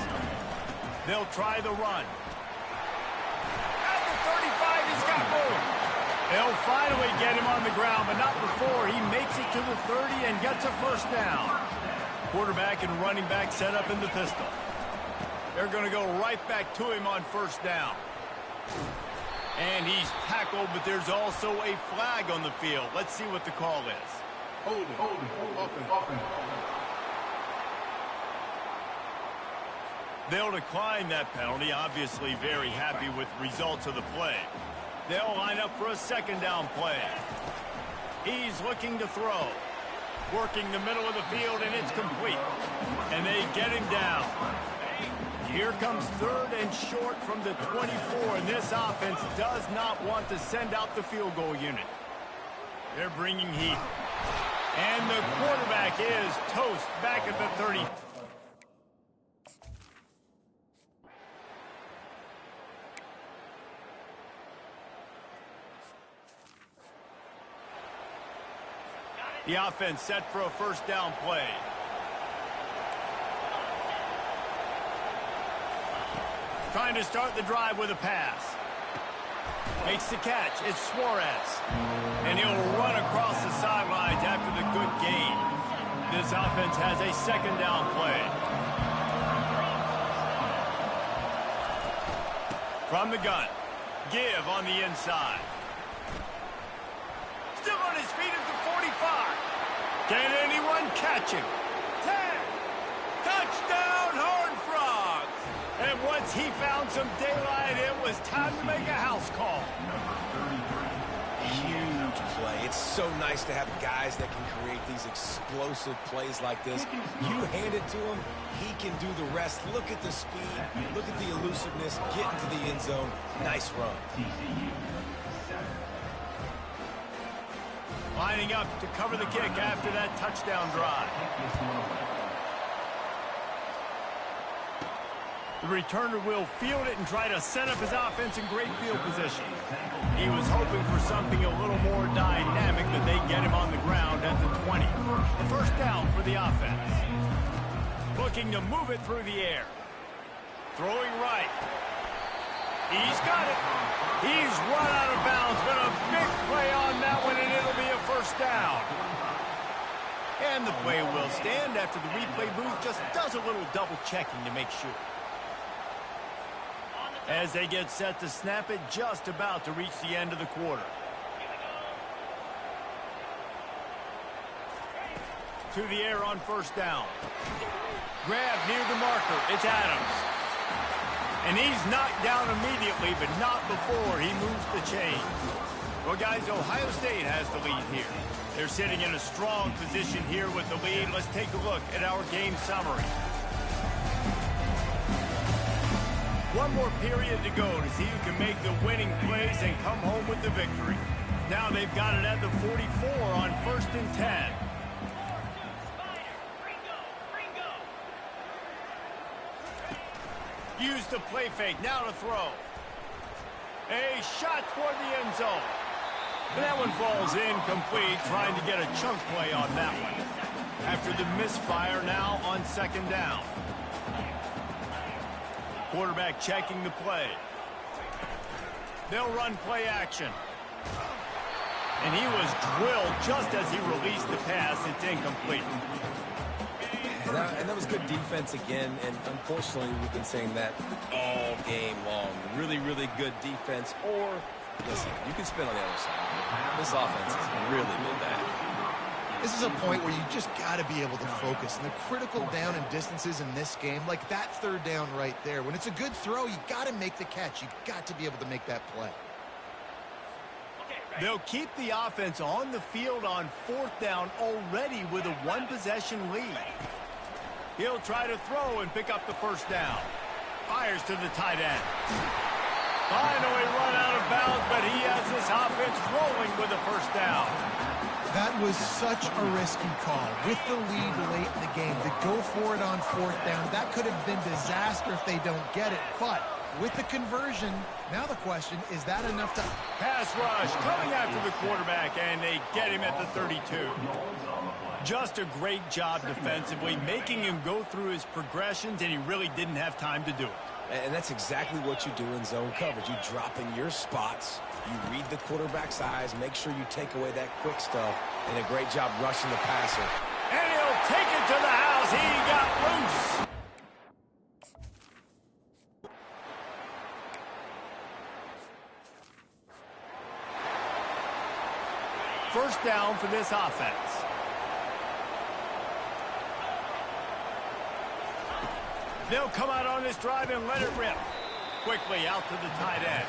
they'll try the run. At the 35, he's got more. They'll finally get him on the ground, but not before he makes it to the 30 and gets a first down. Quarterback and running back set up in the pistol. They're going to go right back to him on first down. And he's tackled, but there's also a flag on the field. Let's see what the call is. Hold it. They'll decline that penalty. Obviously very happy with the results of the play. They'll line up for a 2nd down play. He's looking to throw. Working the middle of the field, and it's complete. And they get him down. Here comes 3rd and short from the 24, and this offense does not want to send out the field goal unit. They're bringing heat. And the quarterback is toast back at the 30. The offense set for a first down play. Trying to start the drive with a pass. Makes the catch. It's Suarez. And he'll run across the sidelines after the good gain. This offense has a 2nd down play. From the gun. Give on the inside. Still on his feet at the 45. Can anyone catch him? 10. Touchdown, Horned Frogs. And what's as he found some daylight, it was time to make a house call. Huge play. It's so nice to have guys that can create these explosive plays like this. You hand it to him, he can do the rest. Look at the speed. Look at the elusiveness. Get into the end zone. Nice run. Lining up to cover the kick after that touchdown drive. The returner will field it and try to set up his offense in great field position. He was hoping for something a little more dynamic, but they get him on the ground at the 20. The first down for the offense. Looking to move it through the air. Throwing right. He's got it. He's run out of bounds, but a big play on that one, and it'll be a first down. And the play will stand after the replay booth just does a little double checking to make sure. As they get set to snap it, just about to reach the end of the quarter. To the air on first down. Grab near the marker. It's Adams. And he's knocked down immediately, but not before he moves the chains. Well, guys, Ohio State has the lead here. They're sitting in a strong position here with the lead. Let's take a look at our game summary. One more period to go to see who can make the winning plays and come home with the victory. Now they've got it at the 44 on 1st and 10. Use the play fake, now to throw. A shot toward the end zone. And that one falls incomplete, trying to get a chunk play on that one. After the misfire, now on 2nd down. Quarterback checking the play. They'll run play action. And he was drilled just as he released the pass. It's incomplete. And that was good defense again, and unfortunately we've been saying that all game long. Really, really good defense, or, listen, you can spin on the other side. This offense has really been bad. This is a point where you just got to be able to focus. And the critical down and distances in this game, like that 3rd down right there, when it's a good throw, you got to make the catch. You've got to be able to make that play. They'll keep the offense on the field on 4th down already with a 1-possession lead. He'll try to throw and pick up the first down. Fires to the tight end. Finally run out of bounds, but he has this offense rolling with a first down. That was such a risky call. With the lead late in the game, to go for it on 4th down, that could have been disaster if they don't get it. But with the conversion, now the question, is that enough to... Pass rush coming after the quarterback, and they get him at the 32. Just a great job defensively, making him go through his progressions, and he really didn't have time to do it. And that's exactly what you do in zone coverage. You drop in your spots, you read the quarterback's eyes, make sure you take away that quick stuff, and a great job rushing the passer. And he'll take it to the house. He got loose. First down for this offense. They'll come out on this drive and let it rip. Quickly out to the tight end.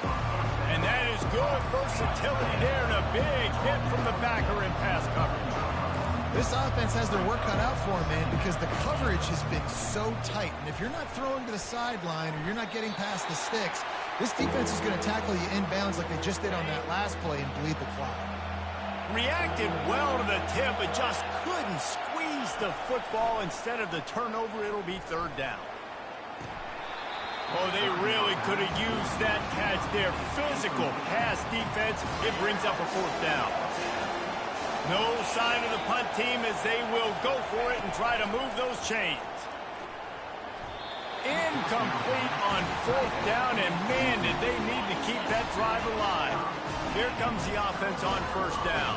And that is good versatility there, and a big hit from the backer in pass coverage. This offense has their work cut out for them, man, because the coverage has been so tight. And if you're not throwing to the sideline or you're not getting past the sticks, this defense is going to tackle you inbounds like they just did on that last play and bleed the clock. Reacted well to the tip, but just couldn't squeeze the football. Instead of the turnover, it'll be 3rd down. Oh, they really could have used that catch there. Physical pass defense. It brings up a 4th down. No sign of the punt team as they will go for it and try to move those chains. Incomplete on 4th down, and man, did they need to keep that drive alive. Here comes the offense on 1st down.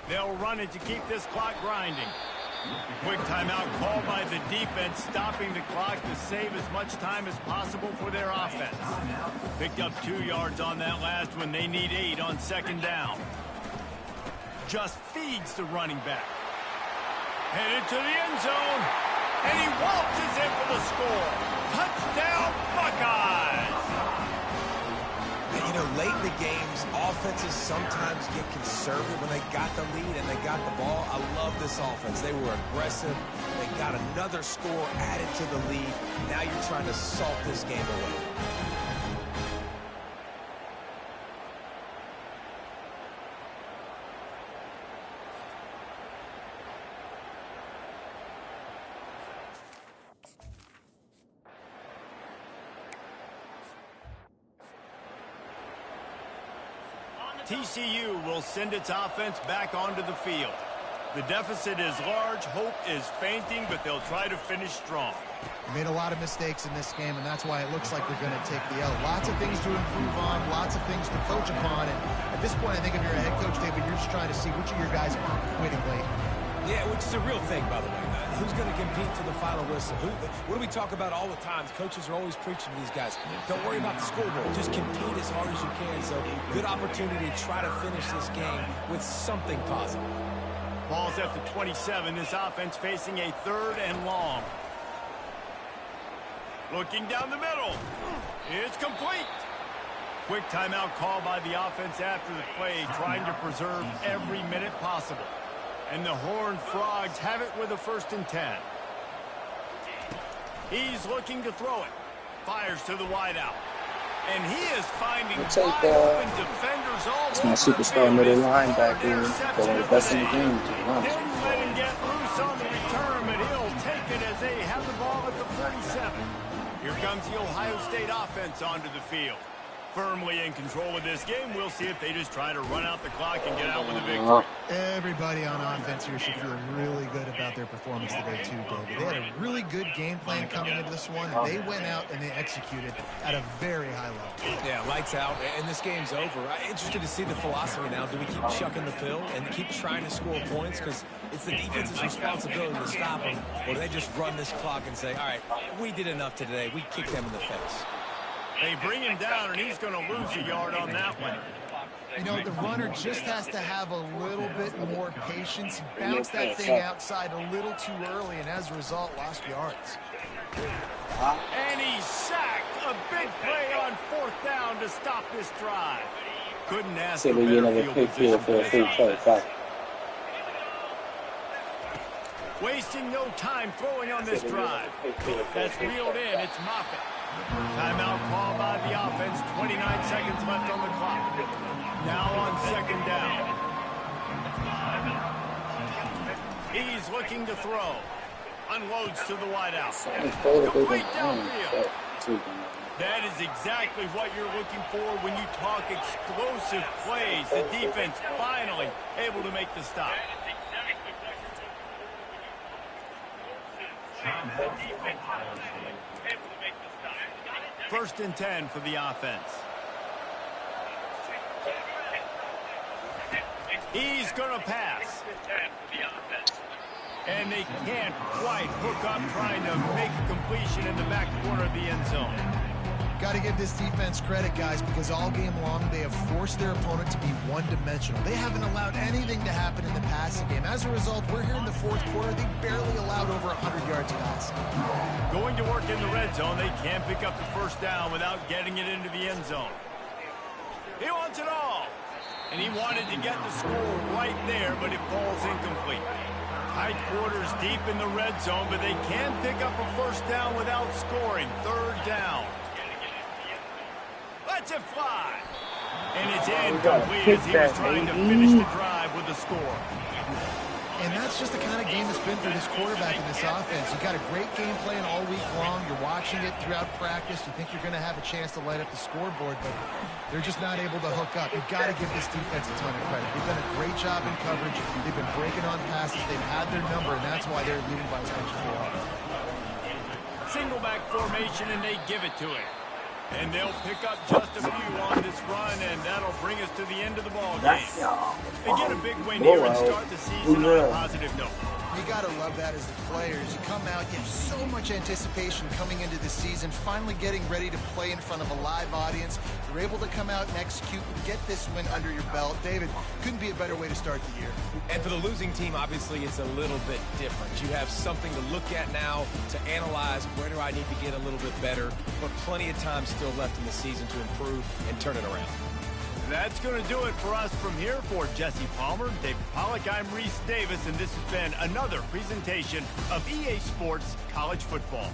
They'll run it to keep this clock grinding. Quick timeout called by the defense, stopping the clock to save as much time as possible for their offense. Picked up 2 yards on that last one. They need 8 on second down. Just feeds the running back. Headed to the end zone. And he waltzes in for the score. Touchdown, Buckeyes! You know, late in the games, offenses sometimes get conservative when they got the lead and they got the ball. I love this offense. They were aggressive. They got another score added to the lead. Now you're trying to salt this game away. TCU will send its offense back onto the field. The deficit is large, hope is fainting, but they'll try to finish strong. Made a lot of mistakes in this game, and that's why it looks like they're going to take the L. Lots of things to improve on, lots of things to coach upon, and at this point, I think if you're a head coach, David, you're just trying to see which of your guys are quitting late. Yeah, which is a real thing, by the way. Who's going to compete for the final whistle? What do we talk about all the time? Coaches are always preaching to these guys. Don't worry about the scoreboard. Just compete as hard as you can. So, good opportunity to try to finish this game with something positive. Ball's at the 27. This offense facing a 3rd and long. Looking down the middle. It's complete. Quick timeout call by the offense after the play, trying to preserve every minute possible. And the Horned Frogs have it with a 1st and 10. He's looking to throw it. Fires to the wideout. And he is finding wide open defenders all over. It's my superstar middle linebacker. One of the best in the game. Didn't let him get loose on the return, but he'll take it as they have the ball at the 47. Here comes the Ohio State offense onto the field. Firmly in control of this game. We'll see if they just try to run out the clock and get out with a victory. Everybody on offense here should feel really good about their performance today, too, David. They had a really good game plan coming into this one, and they went out and they executed at a very high level. Yeah, lights out, and this game's over. I'm interested to see the philosophy now. Do we keep chucking the pill and keep trying to score points? Because it's the defense's responsibility to stop them. Or do they just run this clock and say, all right, we did enough today. We kicked them in the face. They bring him down, and he's going to lose a yard on that one. You know, the runner just has to have a little bit more patience. He bounced that thing outside a little too early, and as a result, lost yards. And he's sacked. A big play on 4th down to stop this drive. Couldn't ask for better field position. Wasting no time throwing on this drive. That's reeled in. It's Moffitt. Timeout called by the offense. 29 seconds left on the clock. Now on 2nd down. He's looking to throw. Unloads to the wideout. Complete downfield. That is exactly what you're looking for when you talk explosive plays. The defense finally able to make the stop. First and 10 for the offense. He's going to pass. And they can't quite hook up trying to make a completion in the back corner of the end zone. Got to give this defense credit, guys, because all game long they have forced their opponent to be one-dimensional. They haven't allowed anything to happen in the passing game. As a result, we're here in the 4th quarter. They barely allowed over 100 yards passing. Going to work in the red zone, they can't pick up the 1st down without getting it into the end zone. He wants it all. And he wanted to get the score right there, but it falls incomplete. Tight quarters deep in the red zone, but they can pick up a 1st down without scoring. 3rd down. Let's it fly. And it's incomplete as he was trying to finish the drive with the score. And that's just the kind of game it's been for this quarterback in this offense. You've got a great game plan all week long. You're watching it throughout practice. You think you're going to have a chance to light up the scoreboard, but they're just not able to hook up. You've got to give this defense a ton of credit. They've done a great job in coverage. They've been breaking on passes. They've had their number, and that's why they're leading by as much as they are. Single back formation, and they give it to him. And they'll pick up just a few on this run, and that'll bring us to the end of the ball game. They get a big win here and start the season on a positive note. You got to love that as the players. You come out, you have so much anticipation coming into the season, finally getting ready to play in front of a live audience. You're able to come out and execute and get this win under your belt. David, couldn't be a better way to start the year. And for the losing team, obviously, it's a little bit different. You have something to look at now, to analyze where do I need to get a little bit better, but plenty of time still left in the season to improve and turn it around. That's going to do it for us from here. For Jesse Palmer, David Pollack, I'm Reese Davis, and this has been another presentation of EA Sports College Football.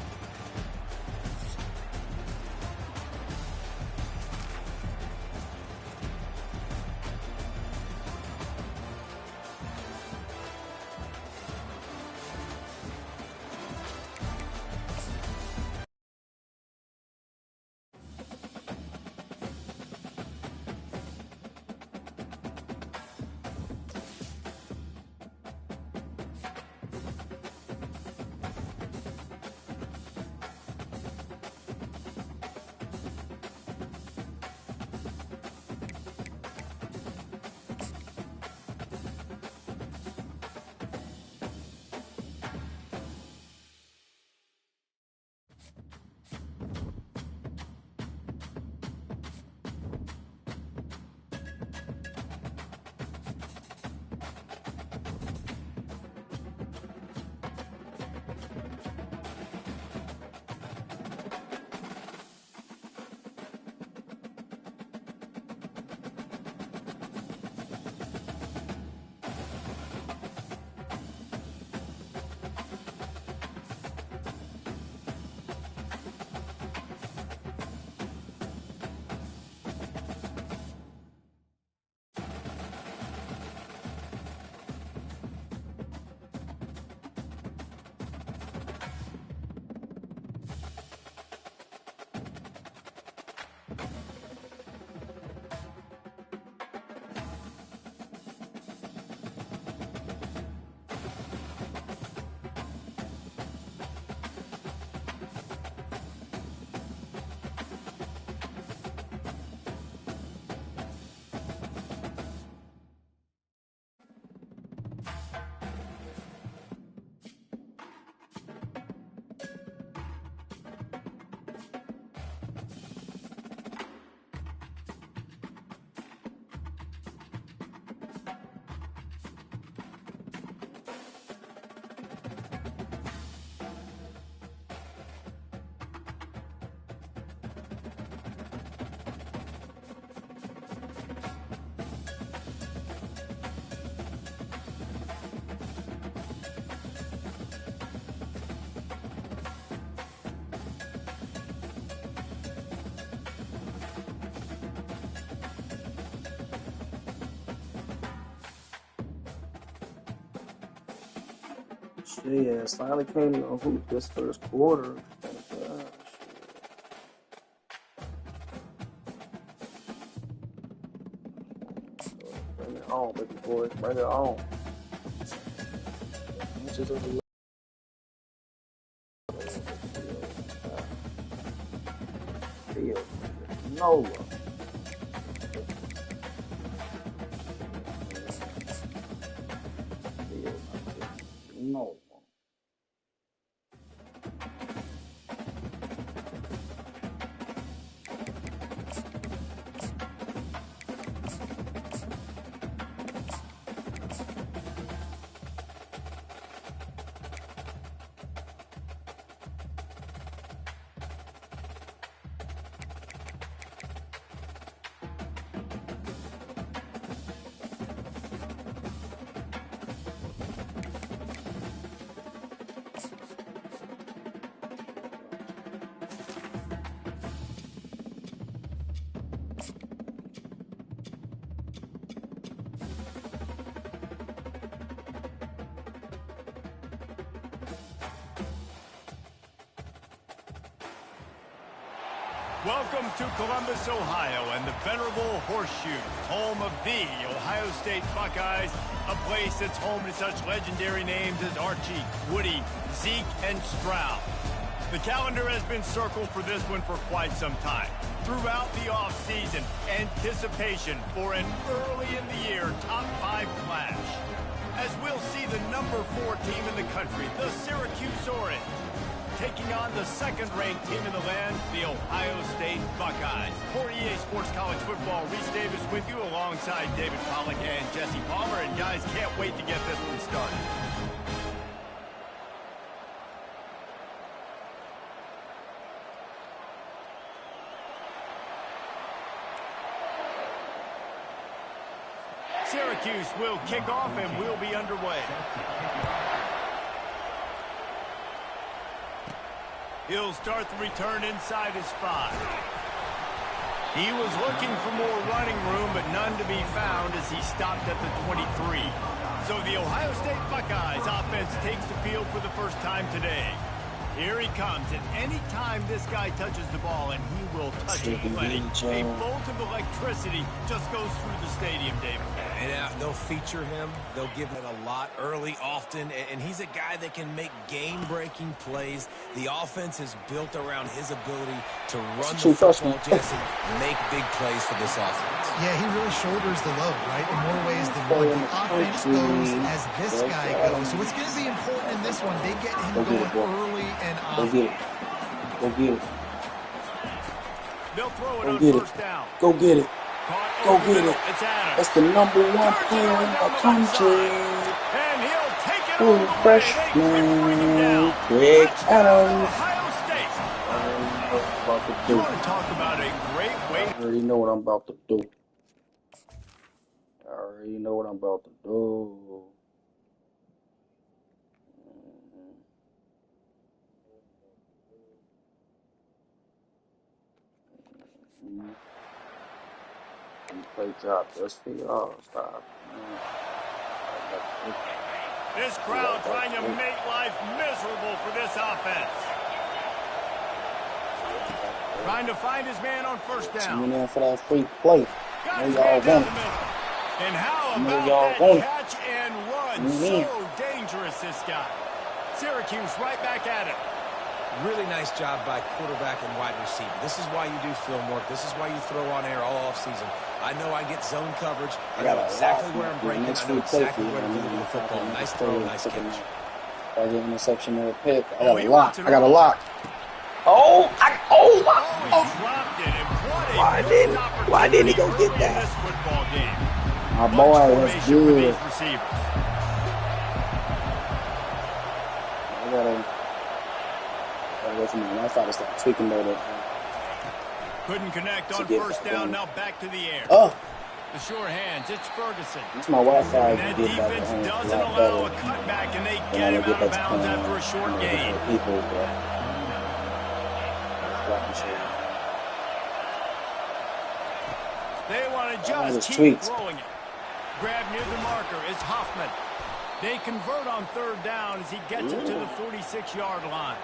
Shit, finally came to a hoop this first quarter. Bring it on, baby boys. Bring it on. No. No. Welcome to Columbus, Ohio, and the venerable Horseshoe, home of the Ohio State Buckeyes, a place that's home to such legendary names as Archie, Woody, Zeke, and Stroud. The calendar has been circled for this one for quite some time. Throughout the offseason, anticipation for an early-in-the-year top 5 clash. as we'll see the number 4 team in the country, the Syracuse Orange, taking on the second-ranked team in the land, the Ohio State Buckeyes. For EA Sports College Football, Reese Davis with you alongside David Pollack and Jesse Palmer. And guys, can't wait to get this one started. Syracuse will kick off and we'll be underway. He'll start the return inside his 5. He was looking for more running room, but none to be found as he stopped at the 23. So the Ohio State Buckeyes offense takes the field for the first time today. Here he comes, and any time this guy touches the ball, and he will touch it plenty, a bolt of electricity just goes through the stadium, David. And they'll feature him. They'll give him a lot early, often, and he's a guy that can make game-breaking plays. The offense is built around his ability to run the football, Jesse, make big plays for this offense. Yeah, he really shoulders the load, right, in more ways than one. The offense goes as this guy goes. So it's going to be important in this one. They get him going early and often. Go get it. Go get it. They'll throw it on first down. Go get it. Go get it. It's Adams. That's the number 1 player in the country. And he'll take it Ooh, freshman Greg Adams. Ohio State. You want to talk about a great way. I already know what I'm about to do. I already know what I'm about to do. Play job just for y'all. Stop. This crowd trying to make life miserable for this offense. Trying to find his man on first down. Coming in for that free play. I know y'all want it. And how about that catch and run? So dangerous, this guy. Syracuse right back at it. Really nice job by quarterback and wide receiver. This is why you do film work. This is why you throw on air all offseason. I know I get zone coverage. I know exactly where I'm breaking. I know exactly where to deliver the football. Nice throw, nice catch. I get interception or a pick. I got a lock. I got a lock. Oh, why didn't he go get that? My boy, that's good. I gotta go from my Wi-Fi to start tweaking though. Couldn't connect on first down. Now back to the air. Oh. The sure hands, it's Ferguson. It's my Wi-Fi. And that defense doesn't allow a cutback, and they get him out of bounds after a short gain. They want to just keep throwing it. Grab near the marker is Hoffman. They convert on third down as he gets it to the 46-yard line.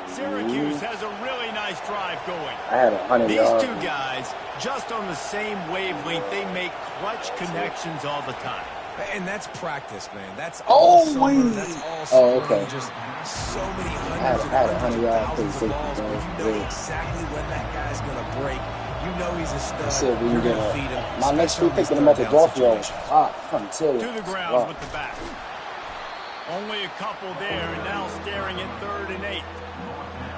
Syracuse has a really nice drive going. I had 100 yards. These two guys, just on the same wavelength, they make clutch connections all the time. And that's practice, man. That's all summer. That's all summer. Oh, okay. Just so many I had 100 yards. You know exactly when that guy's going to break. You know he's a stud. That's it. You're going to feed him. My next free pick him at the draw throw. I'm telling you. To the ground with the back. Only a couple there, and now staring at 3rd and 8.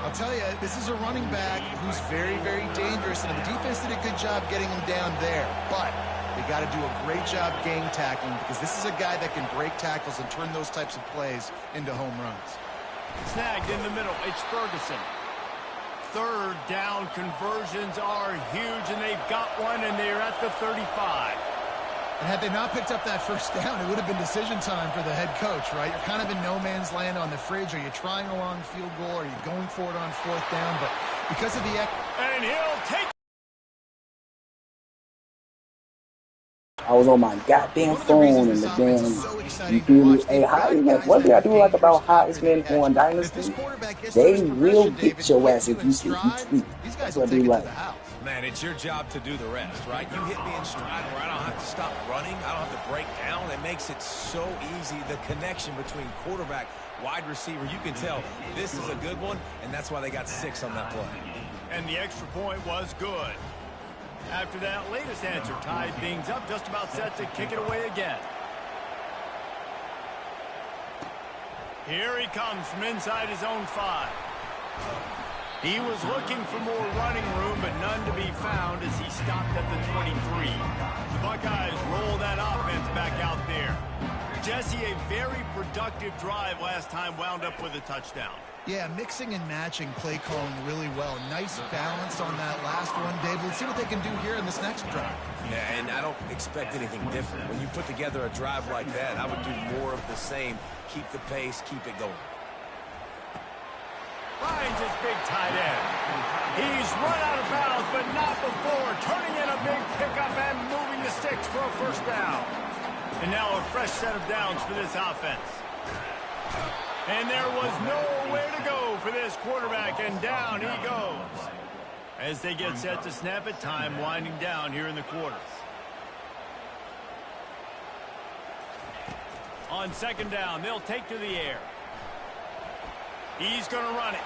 I'll tell you, this is a running back who's very, very dangerous, and the defense did a good job getting him down there. But they got to do a great job game tackling because this is a guy that can break tackles and turn those types of plays into home runs. Snagged in the middle. It's Ferguson. 3rd down conversions are huge, and they've got one, and they're at the 35. And had they not picked up that first down, it would have been decision time for the head coach, right? You're kind of in no man's land on the fridge. Are you trying a long field goal? Are you going for it on 4th down? But because of the... And he'll take... I was on my goddamn phone and the damn... You feel me? Hey, what did I do like about Heisman on Dynasty? They will get your ass if you tweet. That's what I do like. Man, it's your job to do the rest, right? You hit me in stride where I don't have to stop running. I don't have to break down. It makes it so easy. The connection between quarterback, wide receiver, you can tell this is a good one, and that's why they got 6 on that play. And the extra point was good. After that latest answer tied things up, just about set to kick it away again. Here he comes from inside his own 5. He was looking for more running room, but none to be found as he stopped at the 23. The Buckeyes roll that offense back out there. Jesse, a very productive drive last time, wound up with a touchdown. Yeah, mixing and matching play calling really well. Nice balance on that last one, Dave. Let's see what they can do here in this next drive. Yeah, and I don't expect anything different. When you put together a drive like that, I would do more of the same. Keep the pace, keep it going. Finds his big tight end. He's run out of bounds, but not before turning in a big pickup and moving the sticks for a first down. And now a fresh set of downs for this offense. And there was nowhere to go for this quarterback, and down he goes. As they get set to snap it, time winding down here in the quarter. On second down, they'll take to the air. He's going to run it.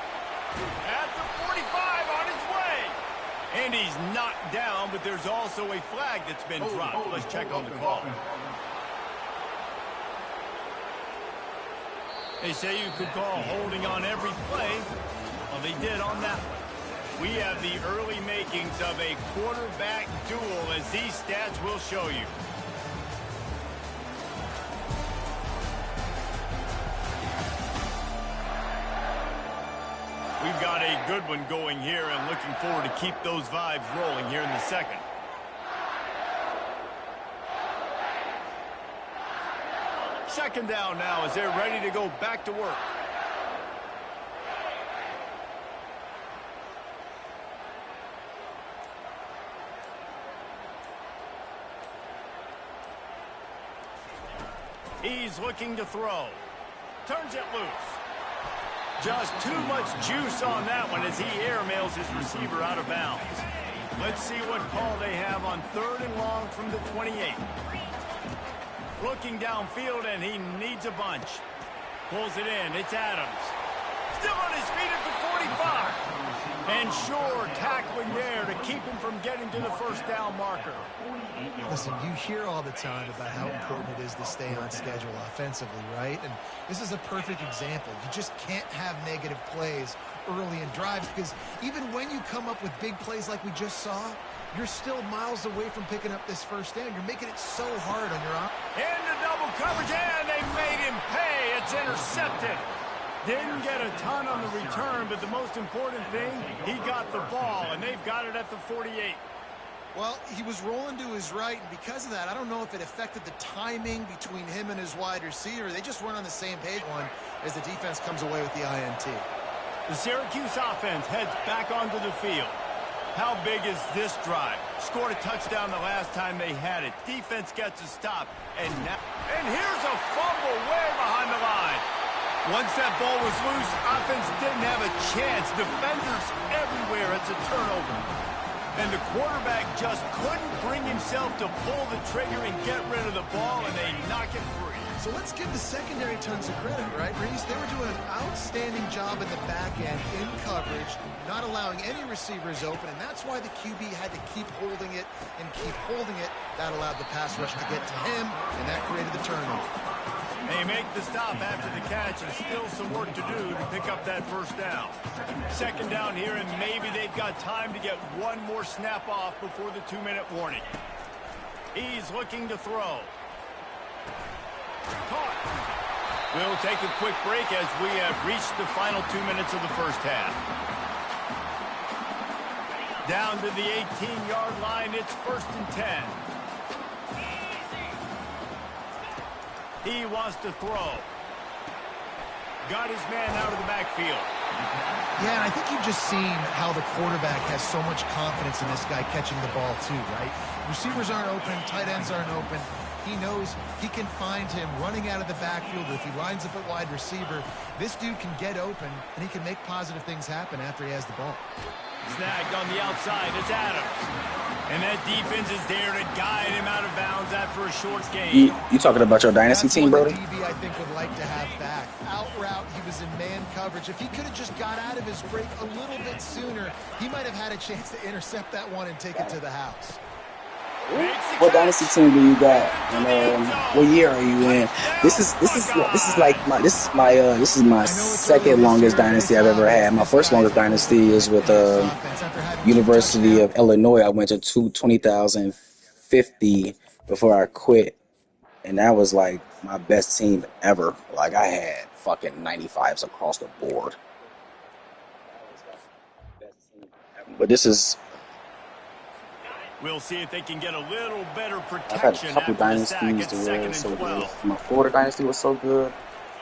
At the 45 on his way. And he's knocked down, but there's also a flag that's been dropped. Let's check on the call. They say you could call holding on every play. Well, they did on that one. We have the early makings of a quarterback duel, as these stats will show you. We've got a good one going here, and looking forward to keep those vibes rolling here in the second. Second down now as they're ready to go back to work. He's looking to throw. Turns it loose. Just too much juice on that one as he airmails his receiver out of bounds. Let's see what call they have on 3rd and long from the 28. Looking downfield, and he needs a bunch. Pulls it in. It's Adams. Still on his feet at the 45. And sure, tackling there to keep him from getting to the first down marker. Listen, you hear all the time about how important it is to stay on schedule offensively, right? And this is a perfect example. You just can't have negative plays early in drives, because even when you come up with big plays like we just saw, you're still miles away from picking up this first down. You're making it so hard on your own. Into double coverage, and they made him pay. It's intercepted. Didn't get a ton on the return, but the most important thing, he got the ball, and they've got it at the 48. Well, he was rolling to his right, and because of that, I don't know if it affected the timing between him and his wide receiver. They just weren't on the same page one as the defense comes away with the INT. The Syracuse offense heads back onto the field. How big is this drive? Scored a touchdown the last time they had it. Defense gets a stop. And here's a fumble way behind the line. Once that ball was loose, offense didn't have a chance. Defenders everywhere. It's a turnover. And the quarterback just couldn't bring himself to pull the trigger and get rid of the ball, and they knock it free. So let's give the secondary tons of credit, right, Reese? They were doing an outstanding job in the back end, in coverage, not allowing any receivers open, and that's why the QB had to keep holding it and keep holding it. That allowed the pass rush to get to him, and that created the turnover. They make the stop after the catch, and still some work to do to pick up that first down. Second down here, and maybe they've got time to get one more snap off before the 2-minute warning. He's looking to throw. Caught. We'll take a quick break as we have reached the final 2 minutes of the first half. Down to the 18-yard line, it's 1st and 10. He wants to throw. Got his man out of the backfield. Yeah, and I think you've just seen how the quarterback has so much confidence in this guy catching the ball too, right? Receivers aren't open, tight ends aren't open. He knows he can find him running out of the backfield, or if he lines up at wide receiver, this dude can get open, and he can make positive things happen after he has the ball. Snagged on the outside, it's Adams. And that defense is there to guide him out of bounds after a short game. You talking about your dynasty team, Brody? That's what the DB, I think, would like to have back. Out route, he was in man coverage. If he could have just got out of his break a little bit sooner, he might have had a chance to intercept that one and take it to the house. What dynasty team do you got? And what year are you in? This is my second longest dynasty I've ever had. My first longest dynasty is with University of Illinois. I went to 20,050 before I quit, and that was like my best team ever. Like I had fucking 95s across the board. But this is. We'll see if they can get a little better protection. I've had a couple dynasties to where so good. My Florida dynasty was so good.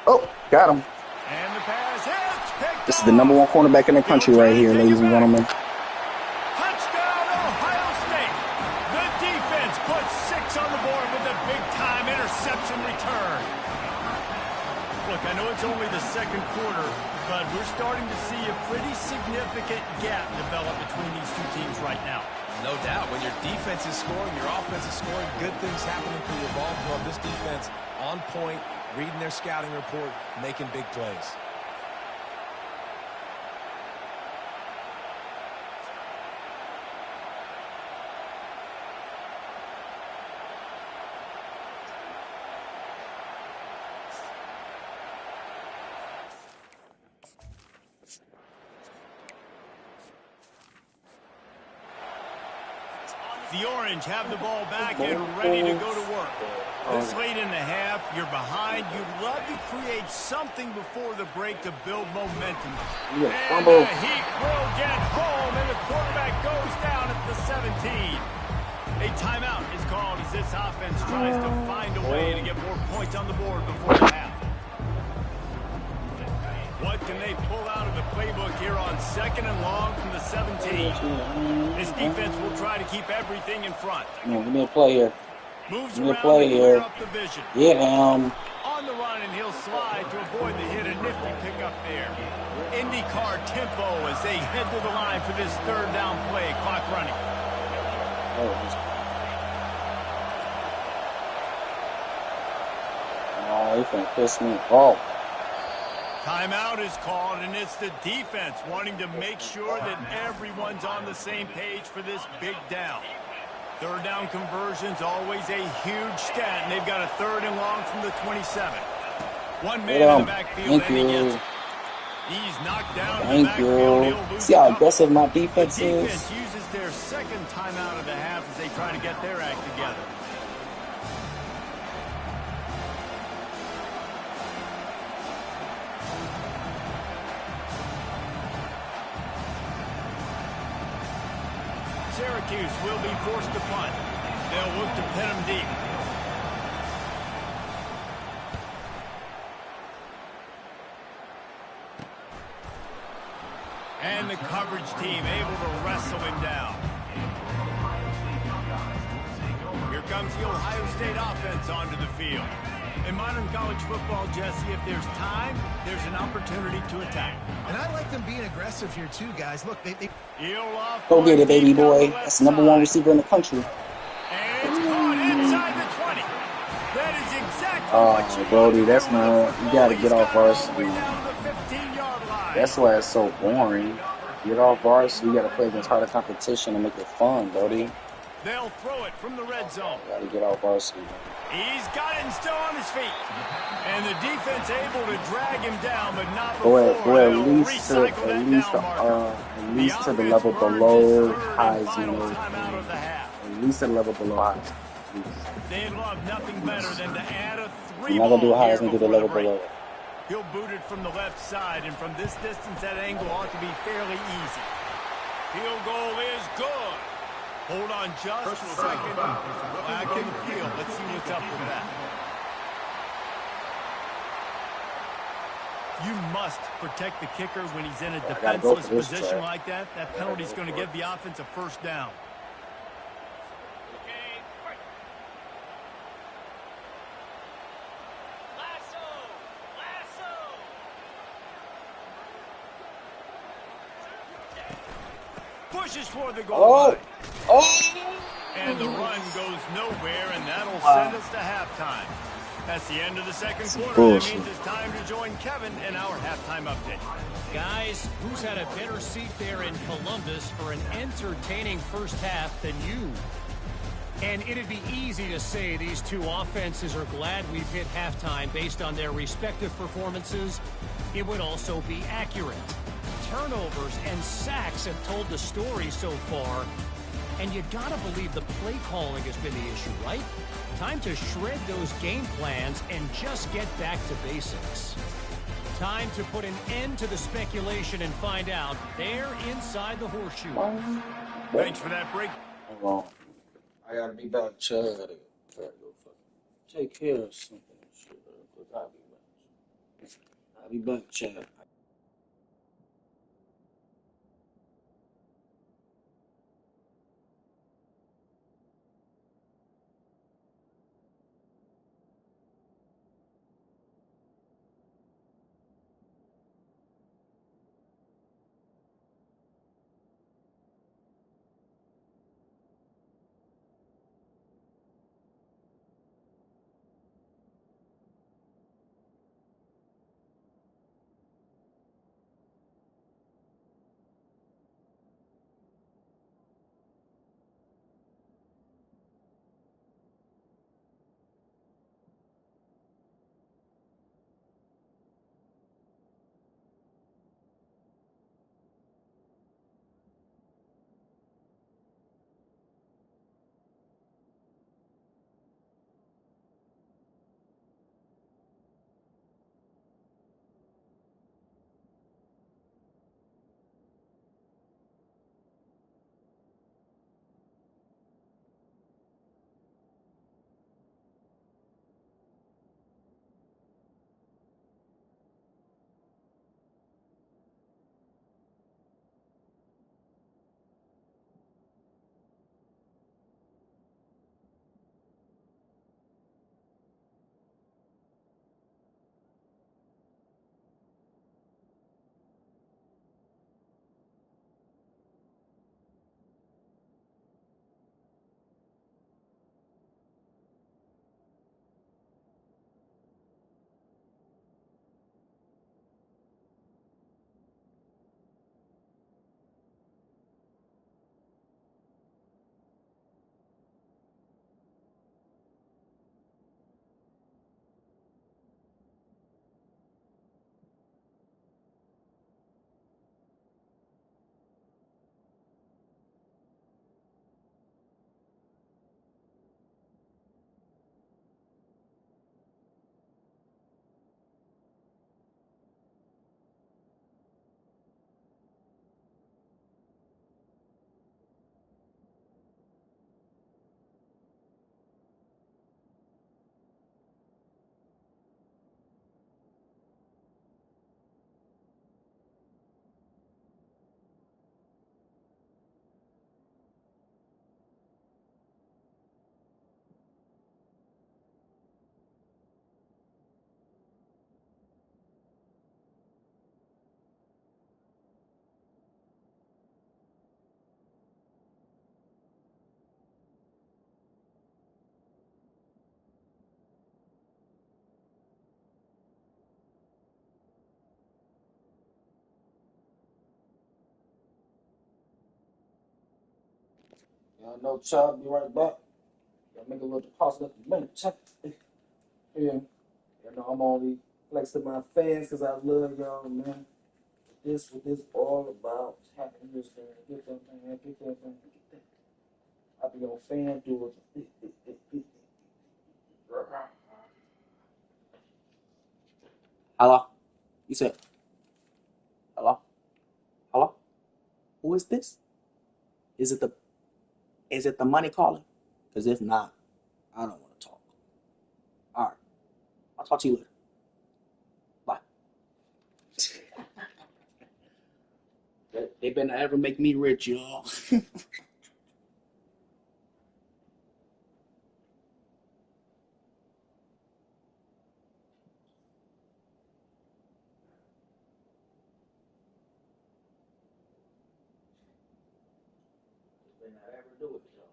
Oh, got him. And the pass hits, this is the #1 cornerback in the country right here, ladies and gentlemen. Touchdown, Ohio State. The defense puts 6 on the board with a big-time interception return. Look, I know it's only the second quarter, but we're starting to see a pretty significant gap develop between these two teams right now. No doubt. When your defense is scoring, your offense is scoring, good things happening for your ball club. This defense on point, reading their scouting report, making big plays. The Orange have the ball back and ready to go to work. This late in the half, you're behind. You'd love to create something before the break to build momentum. And the Heat will get home, and the quarterback goes down at the 17. A timeout is called as this offense tries to find a way to get more points on the board before the half. What can they pull out of the playbook here on 2nd and long from the 17? This defense will try to keep everything in front. No, give me a play here. Moves give me a around play to here. clear up the vision. Yeah, On the run, and he'll slide to avoid the hit. A nifty pickup there. IndyCar tempo as they head to the line for this 3rd down play. Clock running. Oh, he can piss me off. Timeout is called, and it's the defense wanting to make sure that everyone's on the same page for this big down. 3rd down conversion's always a huge stat, and they've got a 3rd and long from the 27. One man in the backfield, and he gets it. He's knocked down in the backfield. He'll lose See how aggressive my defense the is? defense uses their 2nd timeout of the half as they try to get their act together. Syracuse will be forced to punt. They'll look to pin him deep. And the coverage team able to wrestle him down. Here comes the Ohio State offense onto the field. In modern college football, Jesse, if there's time, there's an opportunity to attack. And I like them being aggressive here too, guys. Look, they Go get it, baby boy. That's the #1 receiver in the country. And it's caught inside the 20. That is exactly what you Brody, that's not. You gotta get off varsity. down to the 15-yard line. That's why it's so boring. Get off varsity. You gotta play against harder competition and make it fun, Brody. They'll throw it from the red zone. You gotta get off varsity. He's got it and still on his feet. And the defense able to drag him down, but not Go ahead, before at they'll least recycle that down marker. to the level below Heisman. Final timeout of the half. At least a level below Heisman. They'd love nothing better than to add a You're not gonna do three-ball here Heisman, do the before level the break. below. He'll boot it from the left side, and from this distance, that angle ought to be fairly easy. Field goal is good. Hold on just a second. Flag on the field. Let's see what's up with that. You must protect the kicker when he's in a defenseless position like that. That penalty is going to give the offense a 1st down. Pushes for the goal line. And the run goes nowhere, and that'll send us to halftime. That's the end of the second quarter. That means it's time to join Kevin in our halftime update. Guys, who's had a better seat there in Columbus for an entertaining first half than you? And it'd be easy to say these two offenses are glad we've hit halftime based on their respective performances. It would also be accurate. Turnovers and sacks have told the story so far. And you gotta believe the play calling has been the issue, right? Time to shred those game plans and just get back to basics. Time to put an end to the speculation and find out they're inside the horseshoe. Thanks for that break. Hold on. I gotta be back, Chad. I gotta go take care of something. Shit, I'll be back. I'll be back, Chad. Y'all know, Chad, be right back. Gotta make a little deposit at the bank. Check. Yeah. You know, I'm only flexing my fans because I love y'all, man. What this all about. Tapping this thing. Get that thing. Get that thing. Get that. I be on fan duels. Hello? You said, hello? Hello? Who is this? Is it the money calling? Because if not, I don't want to talk. All right. I'll talk to you later. Bye. They better ever make me rich, y'all. They not ever do it, y'all.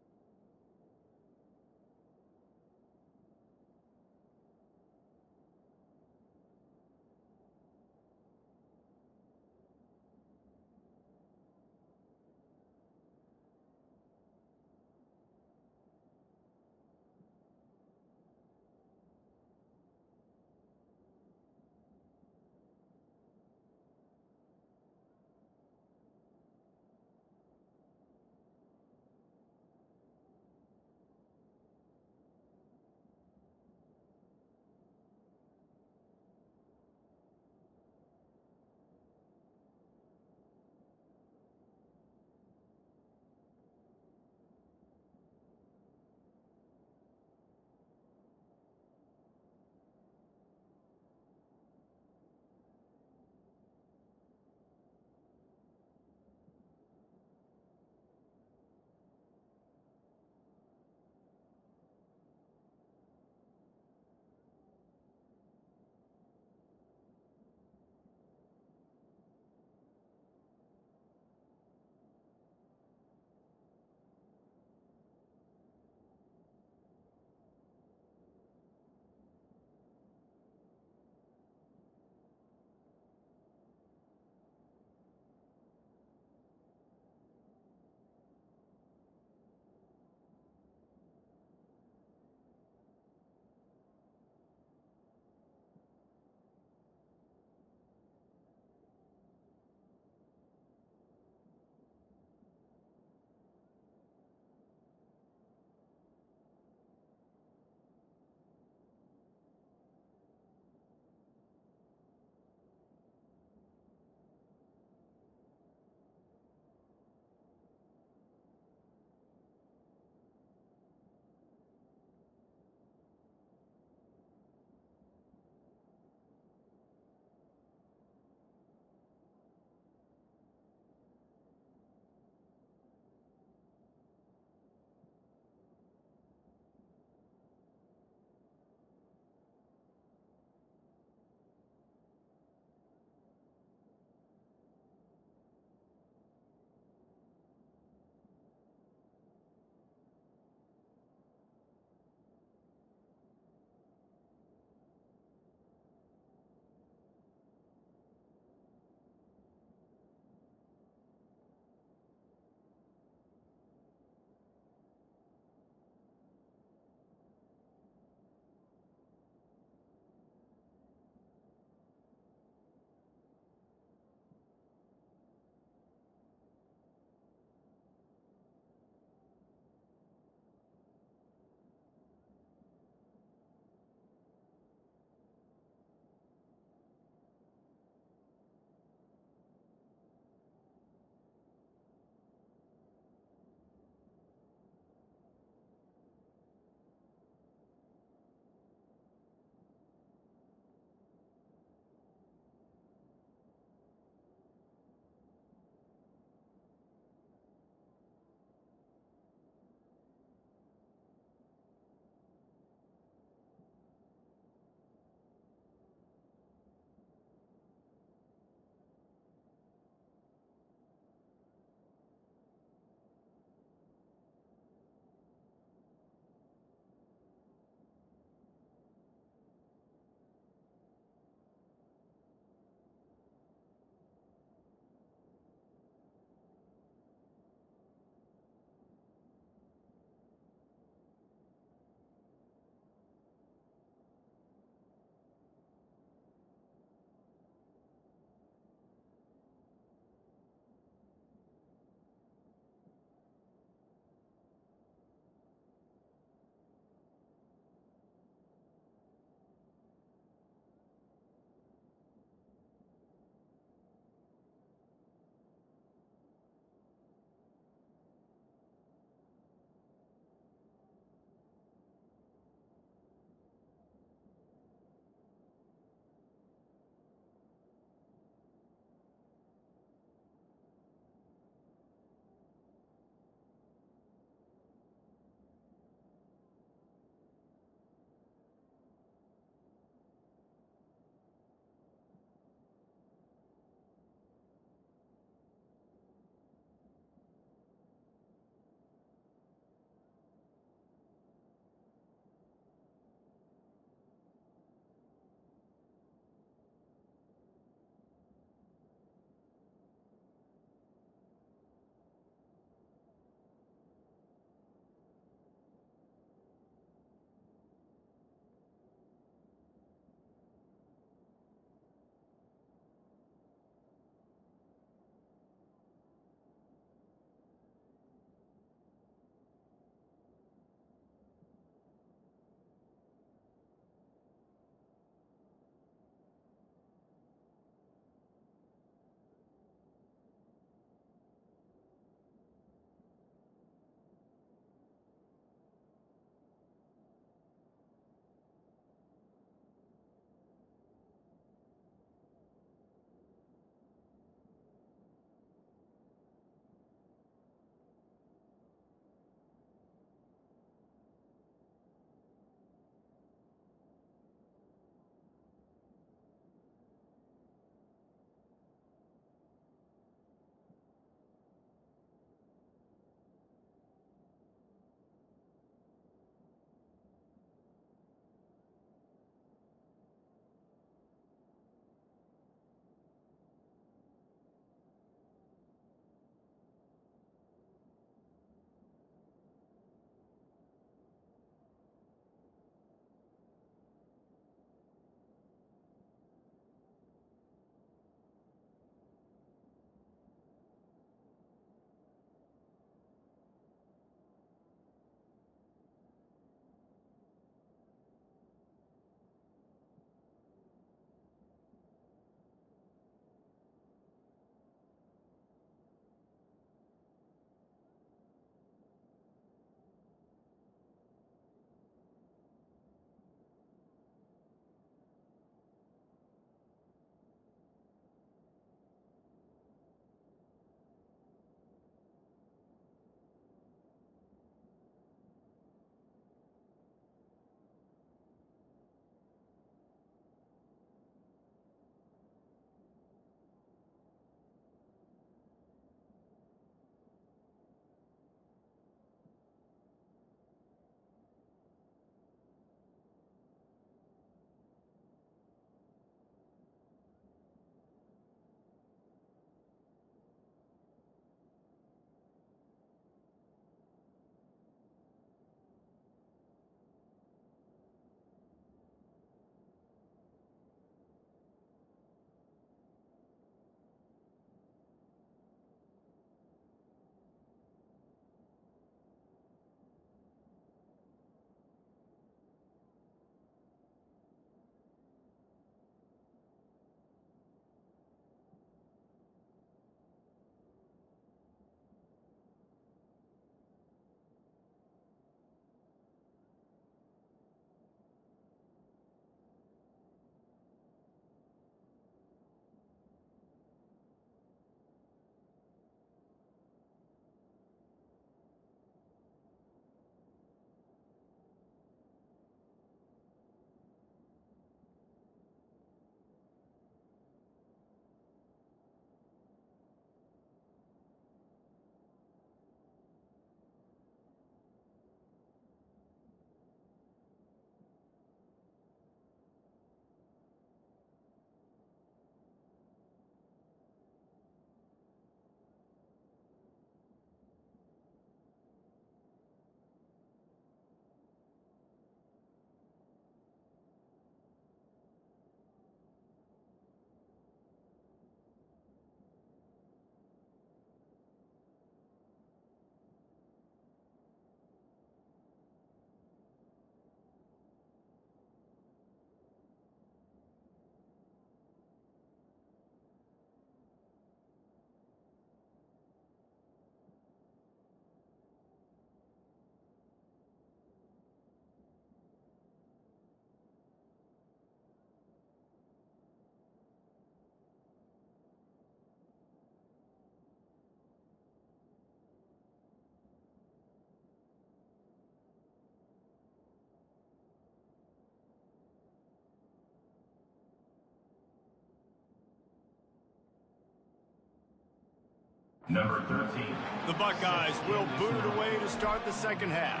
Number 13. The Buckeyes will boot it away to start the second half.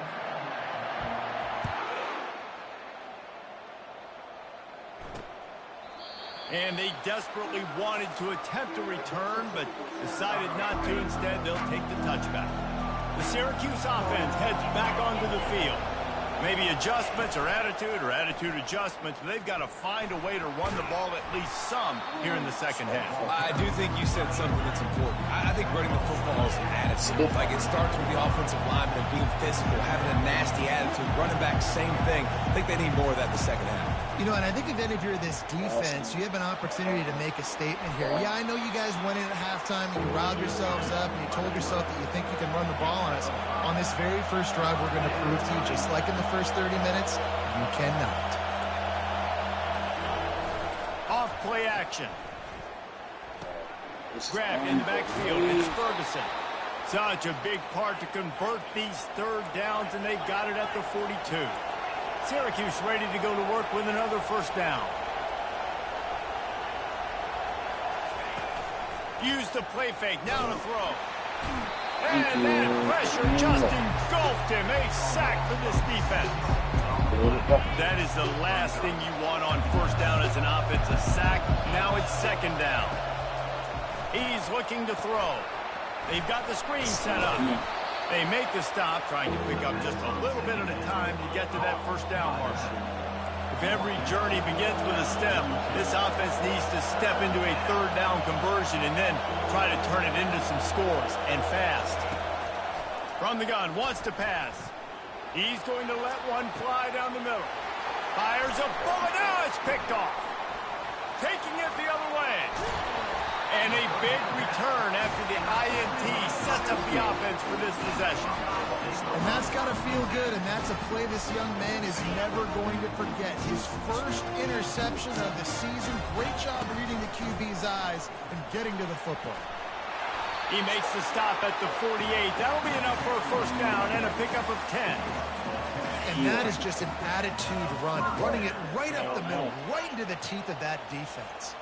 And they desperately wanted to attempt a return, but decided not to. Instead, they'll take the touchback. The Syracuse offense heads back onto the field. Maybe adjustments or attitude adjustments, but they've got to find a way to run the ball at least some here in the second half. I do think you said something that's important. I think running the football is an attitude. Like, it starts with the offensive lineman and being physical, having a nasty attitude. Running back, same thing. I think they need more of that in the second half. You know, and I think if you're this defense, you have an opportunity to make a statement here. Yeah, I know you guys went in at halftime and you riled yourselves up and you told yourself that you think you can run the ball on us. On this very first drive, we're going to prove to you, just like in the first 30 minutes, you cannot. Off play action. Grabbed in the backfield. It's Ferguson. Such a big part to convert these third downs, and they got it at the 42. Syracuse ready to go to work with another first down. Use the play fake. Now to throw. And that pressure just engulfed him. A sack for this defense. That is the last thing you want on first down as an offense, a sack. Now it's second down. He's looking to throw. They've got the screen set up. They make the stop, trying to pick up just a little bit at a time to get to that first down marker. If every journey begins with a step, this offense needs to step into a third down conversion and then try to turn it into some scores, and fast. From the gun, wants to pass. He's going to let one fly down the middle. Fires a bullet. Now it's picked off. Taking it the other way. And a big return after the INT sets up the offense for this possession. And that's got to feel good, and that's a play this young man is never going to forget. His first interception of the season. Great job reading the QB's eyes and getting to the football. He makes the stop at the 48. That'll be enough for a first down and a pickup of 10. And that is just an attitude run, running it right up the middle, right into the teeth of that defense.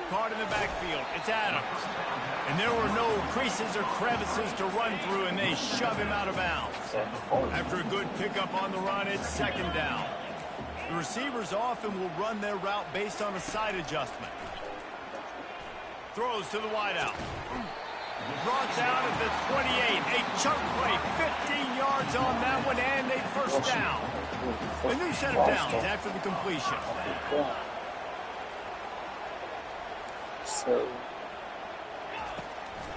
Caught in the backfield. It's Adams. And there were no creases or crevices to run through, and they shove him out of bounds. After a good pickup on the run, it's second down. The receivers often will run their route based on a side adjustment. Throws to the wideout. Brought down at the 28. A chunk play. 15 yards on that one, and a first down. A new set of downs after the completion.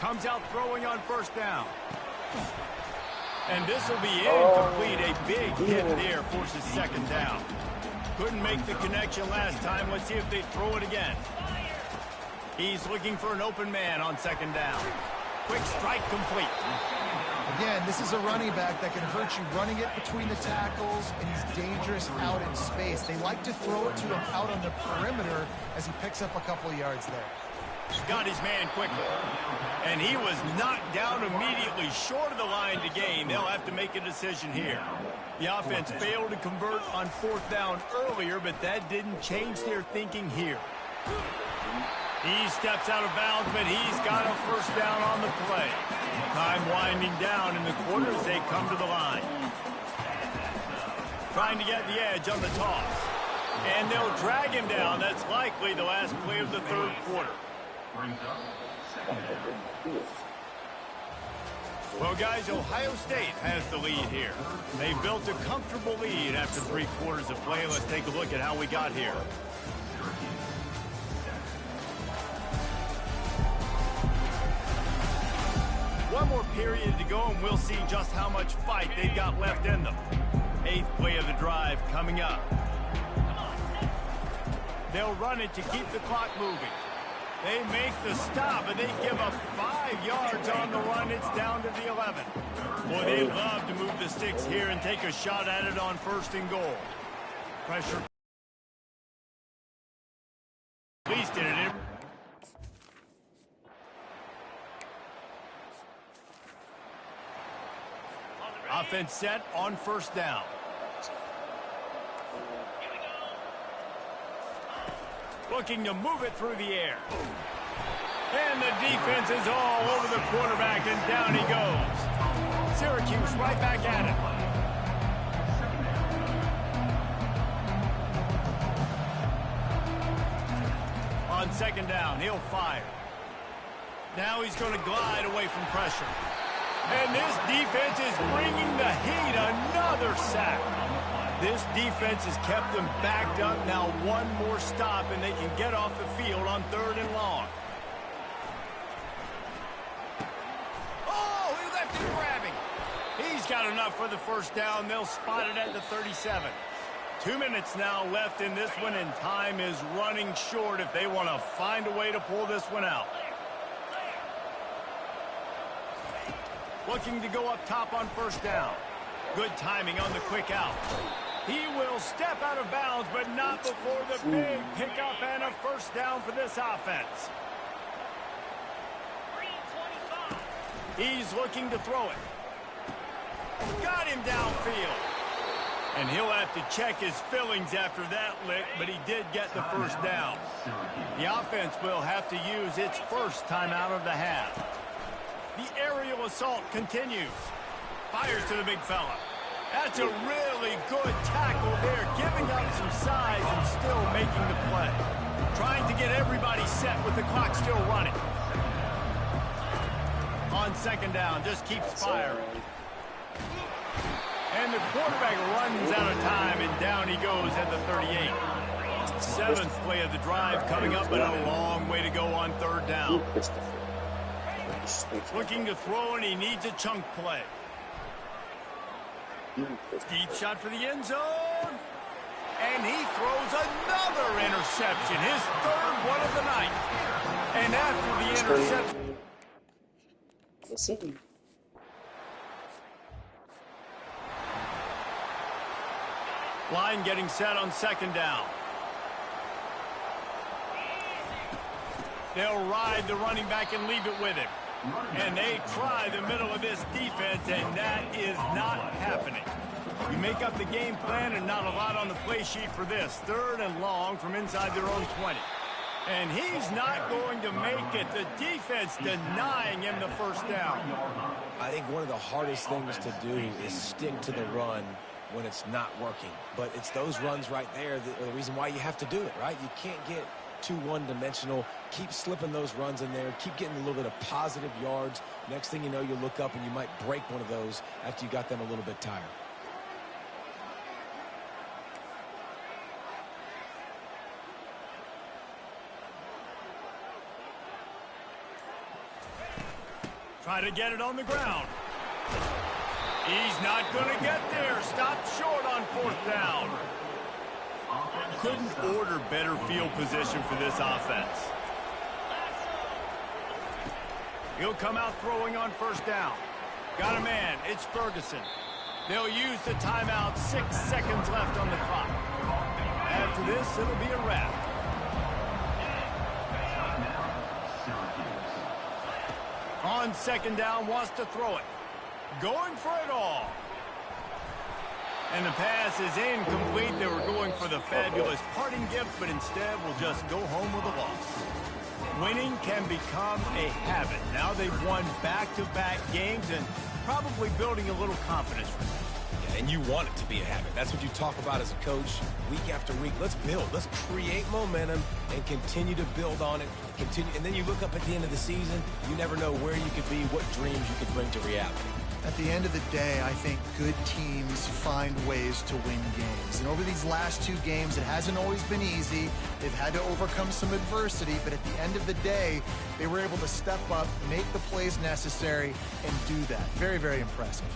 Comes out throwing on first down. And this will be incomplete. A big hit there forces second down. Couldn't make the connection last time. Let's see if they throw it again. He's looking for an open man on second down. Quick strike complete. Again, this is a running back that can hurt you running it between the tackles, and he's dangerous out in space. They like to throw it to him out on the perimeter as he picks up a couple of yards there. Got his man quickly. And he was knocked down immediately short of the line to gain. They'll have to make a decision here. The offense failed to convert on fourth down earlier, but that didn't change their thinking here. He steps out of bounds, but he's got a first down on the play. Time winding down in the quarter as they come to the line. Trying to get the edge on the toss. And they'll drag him down. That's likely the last play of the third quarter. Well, guys, Ohio State has the lead here. They built a comfortable lead after 3 quarters of play. Let's take a look at how we got here. One more period to go, and we'll see just how much fight they've got left in them. 8th play of the drive coming up. They'll run it to keep the clock moving. They make the stop, and they give up 5 yards on the run. It's down to the 11. Boy, they'd love to move the sticks here and take a shot at it on first and goal. Pressure. At least in it. Offense set on first down. Looking to move it through the air. And the defense is all over the quarterback, and down he goes. Syracuse right back at it. On second down, he'll fire. Now he's going to glide away from pressure. And this defense is bringing the heat. Another sack. This defense has kept them backed up. Now one more stop, and they can get off the field on 3rd and long. Oh, he left him grabbing. He's got enough for the first down. They'll spot it at the 37. 2 minutes now left in this one, and time is running short if they want to find a way to pull this one out. Looking to go up top on first down. Good timing on the quick out. He will step out of bounds, but not before the big pickup and a first down for this offense. He's looking to throw it. Got him downfield. And he'll have to check his fillings after that lick, but he did get the first down. The offense will have to use its first timeout of the half. The aerial assault continues. Fires to the big fella. That's a really good tackle there, giving up some size and still making the play. Trying to get everybody set with the clock still running. On second down, just keeps firing. And the quarterback runs out of time, and down he goes at the 38. 7th play of the drive coming up, but a long way to go on 3rd down. Looking to throw, and he needs a chunk play. Deep shot for the end zone. And he throws another interception, his 3rd one of the night. And after the interception... Let's see. Line getting set on second down. They'll ride the running back and leave it with him. And they try the middle of this defense, and that is not happening. You make up the game plan and not a lot on the play sheet for this. 3rd and long from inside their own 20. And he's not going to make it. The defense denying him the first down. I think one of the hardest things to do is stick to the run when it's not working. But it's those runs right there that are the reason why you have to do it, right? You can't get too one-dimensional. Keep slipping those runs in there. Keep getting a little bit of positive yards. Next thing you know, you look up and you might break one of those after you got them a little bit tired. Try to get it on the ground. He's not going to get there. Stopped short on 4th down. Couldn't order better field position for this offense. He'll come out throwing on first down. Got a man. It's Ferguson. They'll use the timeout. 6 seconds left on the clock. After this, it'll be a wrap. On second down, wants to throw it. Going for it all. And the pass is incomplete. They were going for the fabulous parting gift, but instead will just go home with a loss. Winning can become a habit. Now they've won back-to-back games and probably building a little confidence for them. Yeah, and you want it to be a habit. That's what you talk about as a coach week after week. Let's build. Let's create momentum and continue to build on it. And then you look up at the end of the season, you never know where you could be, what dreams you could bring to reality. At the end of the day, I think good teams find ways to win games. And over these last 2 games, it hasn't always been easy. They've had to overcome some adversity, but at the end of the day, they were able to step up, make the plays necessary, and do that. Very, very impressive.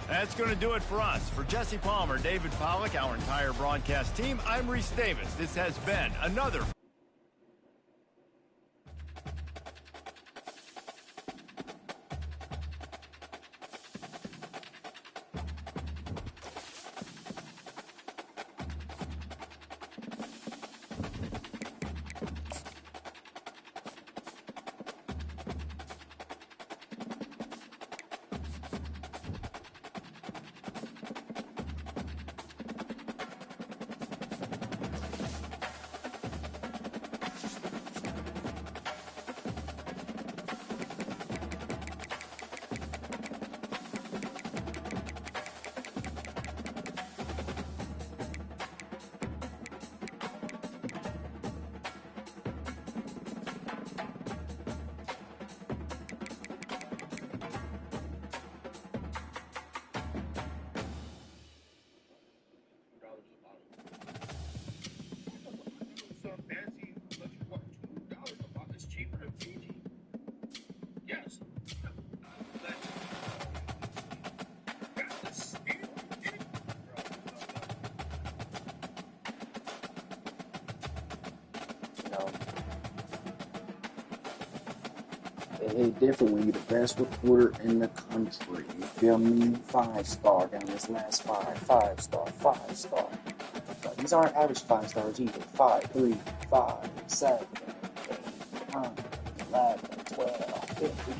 That's going to do it for us. For Jesse Palmer, David Pollack, our entire broadcast team, I'm Reese Davis. This has been another... It different when you're the best recruiter in the country. You feel me? 5-star down this last 5-star, 5-star. These aren't average 5 stars either. 5, 3, 5, 7, 8, 9, 11, 12, 15,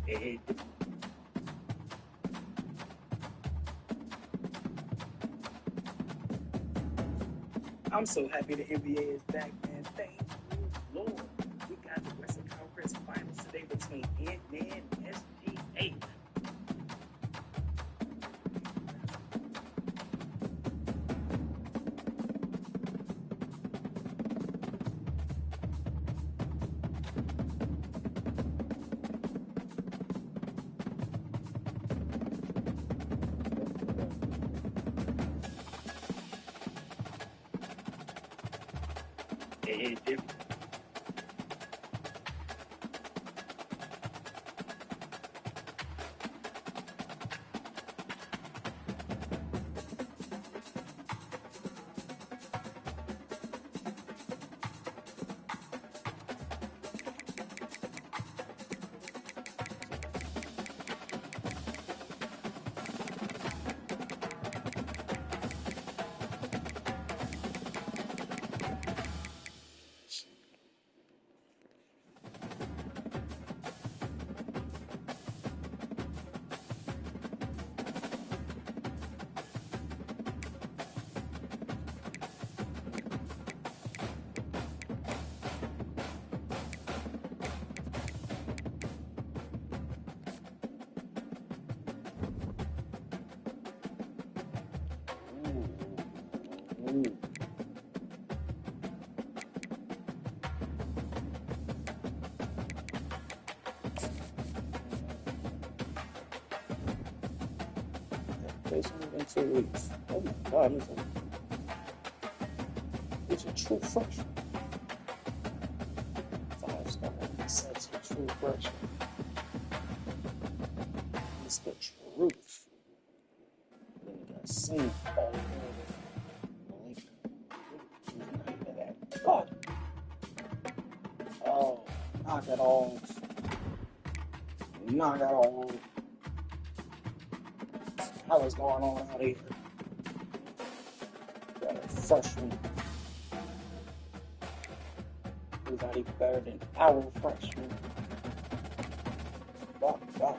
18. I'm so happy the NBA is back, man. Thank you, Lord. We got the Western Conference Finals today between Ant-Man and SGA. It different. In 2 weeks. Oh my God, it's a true freshman. 5-star, that's a true freshman. It's the truth. Then you got seen all over. Oh, knock it off. Knock it off. What is going on out here? Got a freshman. Who's not even better than our freshman. Wow.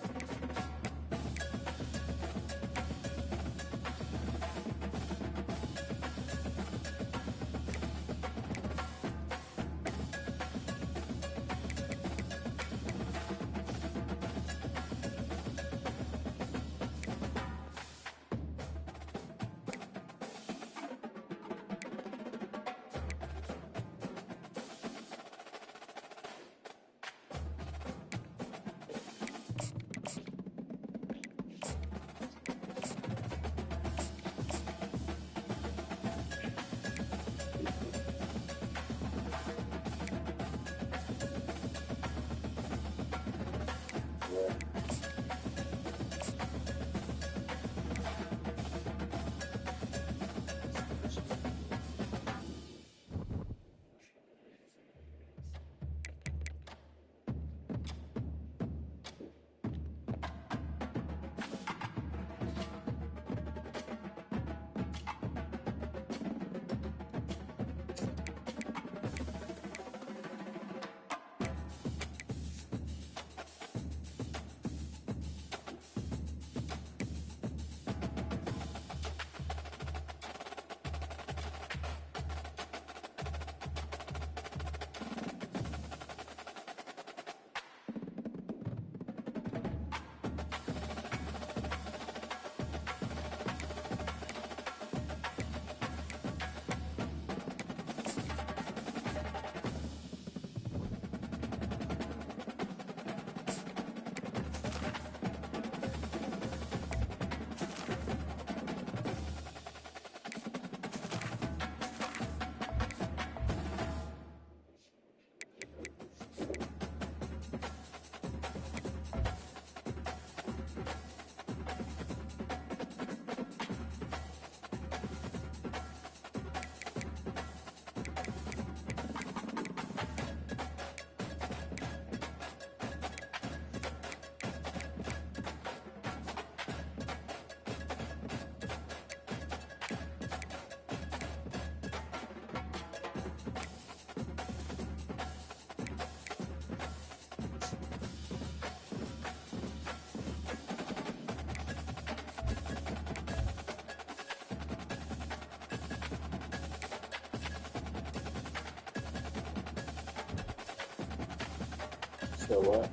So what?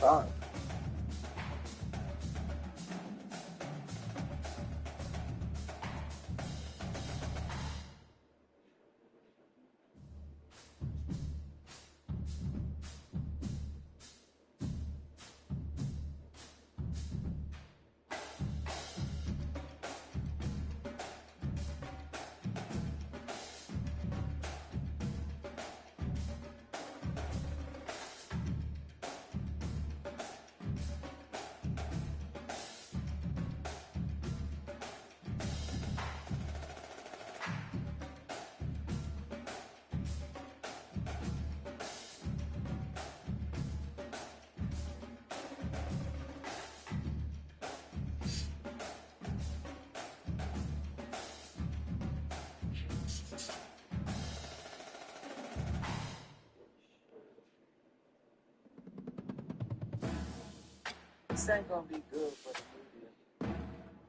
All right. This ain't gonna be good for the media.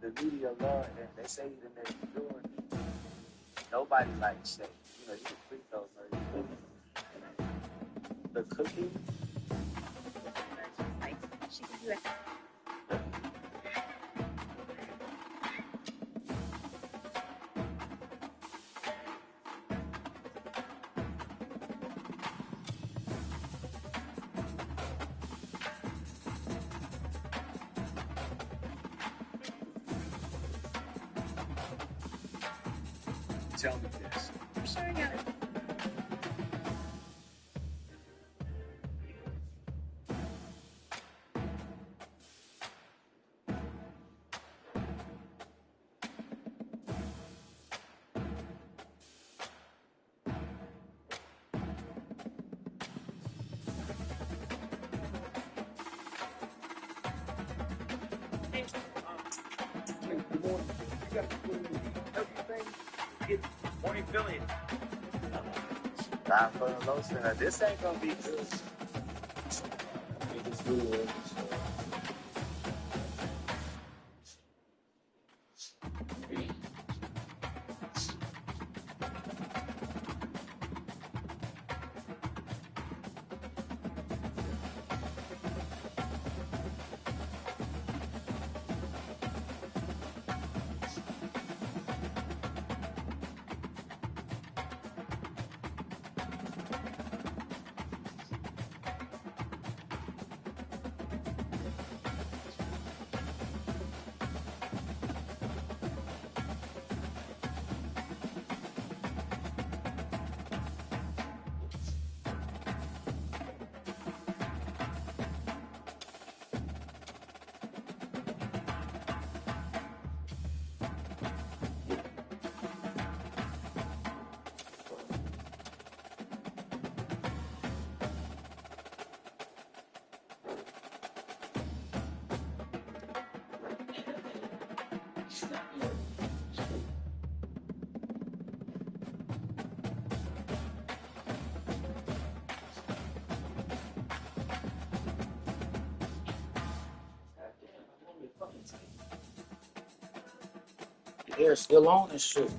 The media love him. They say he's the next Jordan. Nobody likes Shaq. You know, he's a free throw murder. The cookie. She can do it. Tell me this. I'm showing you. Morning Philly. Time for the low center. This ain't gonna be good. It's good. They're still on this shit.